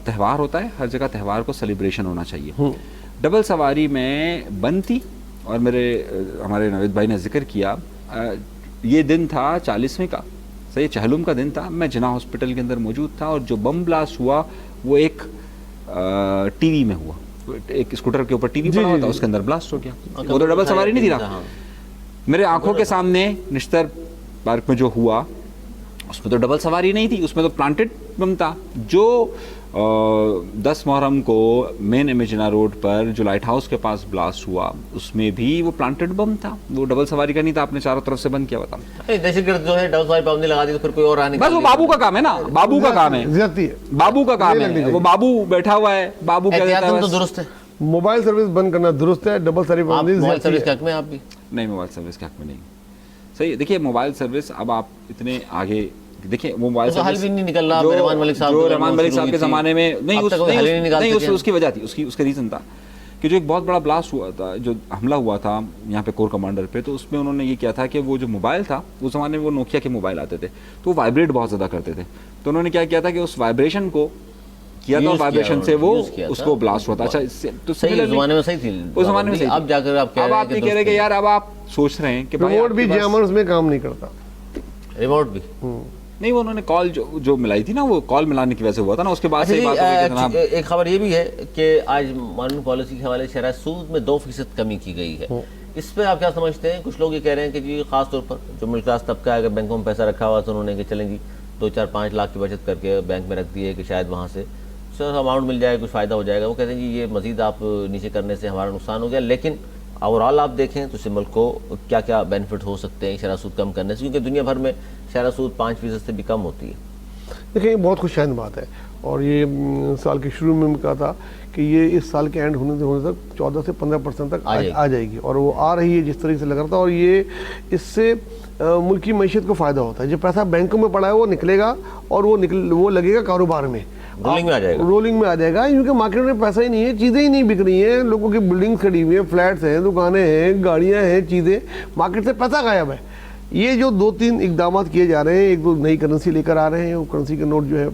S3: تہوار ہوتا ہے، ہر جگہ تہوار کو سیلیبریشن ہونا چاہیے. ڈبل سواری میں بند تھی، اور ہمارے نوید بھائی نے ذکر کیا، یہ دن تھا 40ویں کا، صحیح چہلم کا دن تھا. میں جناح ہاسپٹل کے اندر موجود تھا، اور جو بم بلاسٹ ہوا وہ ایک ٹی وی میں ہوا، ایک اسکوٹر کے اوپر ٹی وی پڑا ہوا تھا، اس کے اندر بلاسٹ ہو گیا. وہ تو ڈبل سواری نہیں تھی نا. میرے آنکھوں کے سامنے نشتر پارک میں جو ہوا اس میں تو ڈبل سواری نہیں تھی، اس میں تو پلانٹڈ بم تھا. جو 10 محرم کو مین امیجنا روڈ پر جو لائٹ ہاؤس کے پاس بلاسٹ ہوا اس میں بھی وہ پلانٹڈ بم تھا، وہ ڈبل سواری کا نہیں تھا. آپ نے چاروں طرف سے بند کیا ہوا تھا.
S1: دہشت گرد جو ہے ڈبل سواری پابندی لگا دی تو پھر کوئی اور آنے،
S3: بس وہ بابو کا کام ہے نا، بابو کا کام ہے، بابو کا کام ہے. وہ بابو بیٹھا ہوا ہے، بابو کیا دیتا ہے.
S1: تو درست ہے،
S2: موبائل سروس بند کرنا درست ہے، ڈبل سواری پابندی
S1: موبائل سروس کے حق میں آپ بھی
S3: نہیں، موبائل سروس کے حق میں نہیں. صحیح. دیکھیے موبائل سروس اب آپ اتنے آگے دیکھیں، وہ موبائل
S1: حل بھی نہیں نکل رہا. رحمان ملک صاحب
S3: جو رحمان ملک صاحب کے زمانے میں نہیں، اس کی وجہ تھی، اس کا ریزن تھا کہ جو ایک بہت بڑا بلاسٹ ہوا تھا، جو حملہ ہوا تھا یہاں پہ کور کمانڈر پہ، تو اس میں انہوں نے یہ کیا تھا کہ وہ جو موبائل تھا، اس زمانے میں وہ نوکیا کے موبائل آتے تھے تو وہ وائبریٹ بہت زیادہ کرتے تھے، تو انہوں نے کیا کیا تھا کہ اس وائبریشن کو کیا تھا، وائبریشن سے وہ اس کو بلاسٹ ہوا تھا. اچھا، اس سے تو
S1: صحیح اس زمانے میں صحیح تھی،
S3: اس زمانے میں صحیح.
S1: اب جا کر آپ کہہ
S3: اب آپ یہ کہہ رہے ہیں کہ یار اب آپ سوچ رہے ہیں کہ
S2: ریموٹ بھی جیمرز میں کام نہیں کرتا،
S1: ریموٹ بھی
S3: نہیں، وہ انہوں نے کال جو ملائی تھی نا، وہ کال ملانے کی وجہ سے ہوا تھا نا، اس کے بعد سے یہ بات ہو گئی کہ جناب.
S1: ایک خبر یہ بھی ہے کہ آج مانوی پالیسی کے حوالے سے شرح سود میں 2% کمی کی گئی ہے. اس پہ آپ کیا سمجھتے ہیں؟ کچھ لوگ یہ کہہ رہے ہیں کہ جی خاص طور پر جو مڈل کلاس طبقہ ہے، اگر بینکوں میں پیسہ رکھا ہوا تو انہوں نے کہ چلیں جی 2-4-5 لاکھ کی بچت کر کے بینک میں رکھ دی ہے کہ شاید وہاں سے اماؤنٹ مل جائے، کچھ فائدہ ہو جائے گا. وہ کہتے ہیں جی یہ مزید آپ نیچے کرنے سے ہمارا نقصان ہو گیا، لیکن اوور آل آپ دیکھیں تو اس سے ملک کو کیا کیا بینیفٹ ہو سکتے ہیں شرح سود کم کرنے سے، کیونکہ دنیا بھر میں شرح سود 5% سے بھی کم ہوتی ہے.
S2: دیکھیں یہ بہت خوشائند بات ہے، اور یہ سال کے شروع میں کہا تھا کہ یہ اس سال کے اینڈ ہونے تک 14 سے 15% تک آ جائے گی، اور وہ آ رہی ہے جس طریقے سے لگ رہا تھا. اور یہ اس سے ملک کی معیشت کو فائدہ ہوتا ہے. جو پیسہ بینکوں میں پڑا ہے وہ نکلے گا، اور وہ لگے گا کاروبار میں،
S1: رولنگ میں
S2: آ جائے گا، کیونکہ مارکیٹ میں پیسہ ہی نہیں ہے، چیزیں ہی نہیں بک رہی ہیں، لوگوں کی بلڈنگ کھڑی ہوئی ہیں، فلیٹس ہیں، دکانیں ہیں، گاڑیاں ہیں، چیزیں، مارکیٹ سے پیسہ غائب ہے. یہ جو 2-3 اقدامات کیے جا رہے ہیں، ایک تو نئی کرنسی لے کر آ رہے ہیں، وہ کرنسی کے نوٹ جو ہے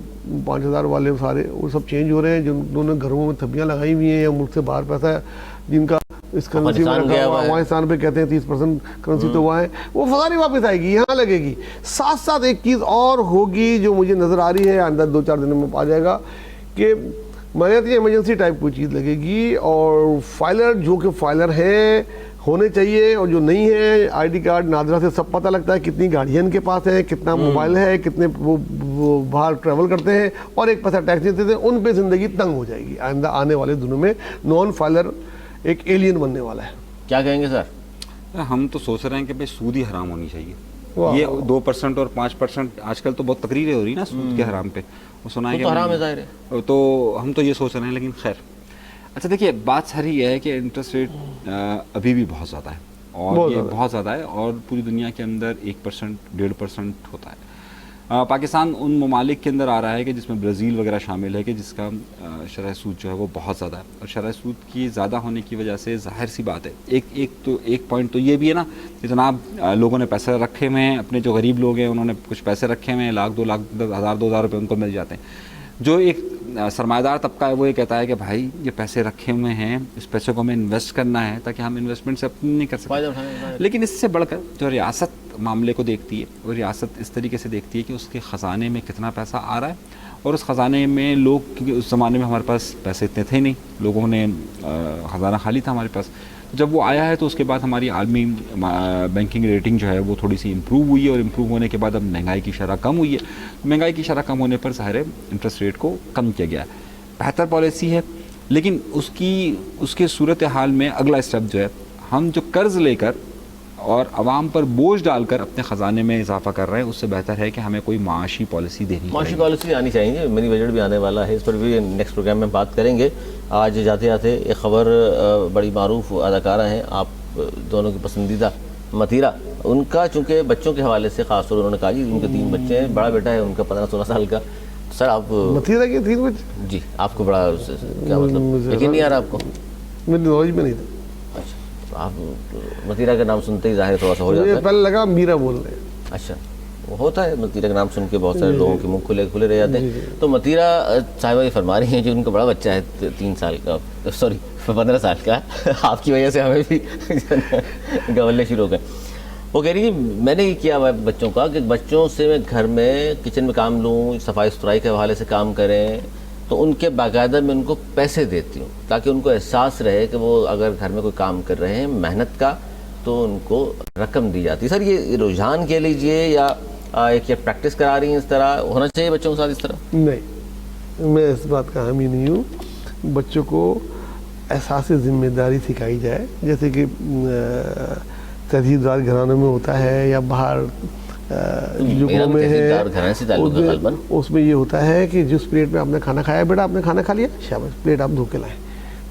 S2: 5000 والے سارے وہ سب چینج ہو رہے ہیں، جنہوں نے گھروں میں تھبیاں لگائی ہوئی ہیں یا ملک سے باہر پیسہ ہے جن کا اس کرنسی میں رکھا ہوا، افغانستان پہ کہتے ہیں 30% کرنسی تو وہاں ہے، وہ فضاری واپس آئے گی، یہاں لگے گی. ساتھ ساتھ ایک چیز اور ہوگی جو مجھے نظر آ رہی ہے، اندر 2-4 دنوں میں آ جائے گا، کہ مالیاتی ایمرجنسی ٹائپ کوئی چیز لگے گی، اور فائلر جو کہ فائلر ہیں ہونے چاہیے، اور جو نہیں ہے آئی ڈی کارڈ نادرا سے سب پتہ لگتا ہے، کتنی گاڑیاں ان کے پاس ہیں، کتنا موبائل ہے، کتنے وہ باہر ٹریول کرتے ہیں، اور ایک پیسہ ٹیکس دیتے تھے، ان پہ زندگی تنگ ہو جائے گی. آئندہ آنے والے دنوں میں نان فائلر ایک ایلین بننے والا ہے.
S1: کیا کہیں گے سر؟
S3: ہم تو سوچ رہے ہیں کہ بھائی سود ہی حرام ہونی چاہیے. یہ 2% اور 5% آج کل تو بہت تقریریں ہو رہی ہیں نا سود کے حرام پہ، وہ سنا ہے کہ
S1: حرام ہے ظاہر ہے،
S3: تو ہم تو یہ سوچ رہے ہیں. لیکن خیر، اچھا دیکھیے بات ساری یہ ہے کہ انٹرسٹ ریٹ ابھی بھی بہت زیادہ ہے، اور یہ بہت زیادہ ہے، اور پوری دنیا کے اندر 1%, 1.5% ہوتا ہے. پاکستان ان ممالک کے اندر آ رہا ہے کہ جس میں برازیل وغیرہ شامل ہے کہ جس کا شرح سود جو ہے وہ بہت زیادہ ہے. اور شرح سود کی زیادہ ہونے کی وجہ سے ظاہر سی بات ہے، ایک پوائنٹ تو یہ بھی ہے نا کہ جناب لوگوں نے پیسے رکھے ہوئے ہیں، اپنے جو غریب لوگ ہیں انہوں نے کچھ پیسے رکھے ہوئے ہیں، 1,00,000 2,00,000 2,000 روپے ان کو مل جاتے ہیں. جو ایک سرمایہ دار طبقہ ہے وہ یہ کہتا ہے کہ بھائی یہ پیسے رکھے ہوئے ہیں، اس پیسے کو ہمیں انویسٹ کرنا ہے تاکہ ہم انویسٹمنٹ سے اپنی نہیں کر سکتے. لیکن اس سے بڑھ کر جو ریاست معاملے کو دیکھتی ہے، وہ ریاست اس طریقے سے دیکھتی ہے کہ اس کے خزانے میں کتنا پیسہ آ رہا ہے، اور اس خزانے میں لوگ، کیونکہ اس زمانے میں ہمارے پاس پیسے اتنے تھے نہیں، لوگوں نے خزانہ خالی تھا ہمارے پاس. جب وہ آیا ہے تو اس کے بعد ہماری عالمی بینکنگ ریٹنگ جو ہے وہ تھوڑی سی امپروو ہوئی ہے، اور امپروو ہونے کے بعد اب مہنگائی کی شرح کم ہوئی ہے. مہنگائی کی شرح کم ہونے پر ظاہر ہے انٹرسٹ ریٹ کو کم کیا گیا ہے. بہتر پالیسی ہے، لیکن اس کے صورتحال میں اگلا اسٹیپ جو ہے، ہم جو قرض لے کر اور عوام پر بوجھ ڈال کر اپنے خزانے میں اضافہ کر رہے ہیں، اس سے بہتر ہے کہ ہمیں کوئی معاشی پالیسی دینی چاہیے.
S1: معاشی پالیسی آنی چاہیے. منی بجٹ بھی آنے والا ہے، اس پر بھی نیکسٹ پروگرام میں بات کریں گے. آج جاتے جاتے ایک خبر، بڑی معروف اداکارہ ہیں آپ دونوں کی پسندیدہ متیرہ، ان کا چونکہ بچوں کے حوالے سے خاص طور انہوں نے کہا جی ان کے 3 بچے ہیں، بڑا بیٹا ہے ان کا 15-16 سال کا. سر آپ
S2: متیرہ کے 3 بچے؟
S1: جی آپ کو بڑا کیا مطلب یقین نہیں آ رہا آپ کو؟
S2: میری نالج میں نہیں تھا.
S1: آپ متیرہ کا نام سنتے ہی ظاہر تھوڑا سا ہو جاتا ہے.
S2: پہلے لگا میرا بول رہے ہیں.
S1: اچھا، وہ ہوتا ہے متیرہ کا نام سن کے بہت سارے لوگوں کے منہ کھلے رہ جاتے ہیں. تو متیرہ صاحبہ یہ فرما رہی ہیں جو ان کا بڑا بچہ ہے 3 سال کا، سوری 15 سال کا، آپ کی وجہ سے ہمیں بھی گولے شروع ہو گئے. وہ کہہ رہی جی میں نے یہ کیا ہوا بچوں کا کہ بچوں سے میں گھر میں کچن میں کام لوں، صفائی ستھرائی کے حوالے سے کام کریں، تو ان کے باقاعدہ میں ان کو پیسے دیتی ہوں تاکہ ان کو احساس رہے کہ وہ اگر گھر میں کوئی کام کر رہے ہیں محنت کا تو ان کو رقم دی جاتی ہے. سر یہ رجحان کہہ لیجئے یا ایک یہ پریکٹس کرا رہی ہیں، اس طرح ہونا چاہیے بچوں کے ساتھ اس طرح؟
S2: نہیں، میں اس بات کا حامی نہیں ہوں. بچوں کو احساس ذمہ داری سکھائی جائے، جیسے کہ تہذیب دار گھرانوں میں ہوتا ہے یا باہر جو گھروں میں ہے اس میں یہ ہوتا ہے کہ جس پلیٹ میں آپ نے کھانا کھایا، بیٹا آپ نے کھانا کھا لیا، شاباش پلیٹ آپ دھو کے لائیں.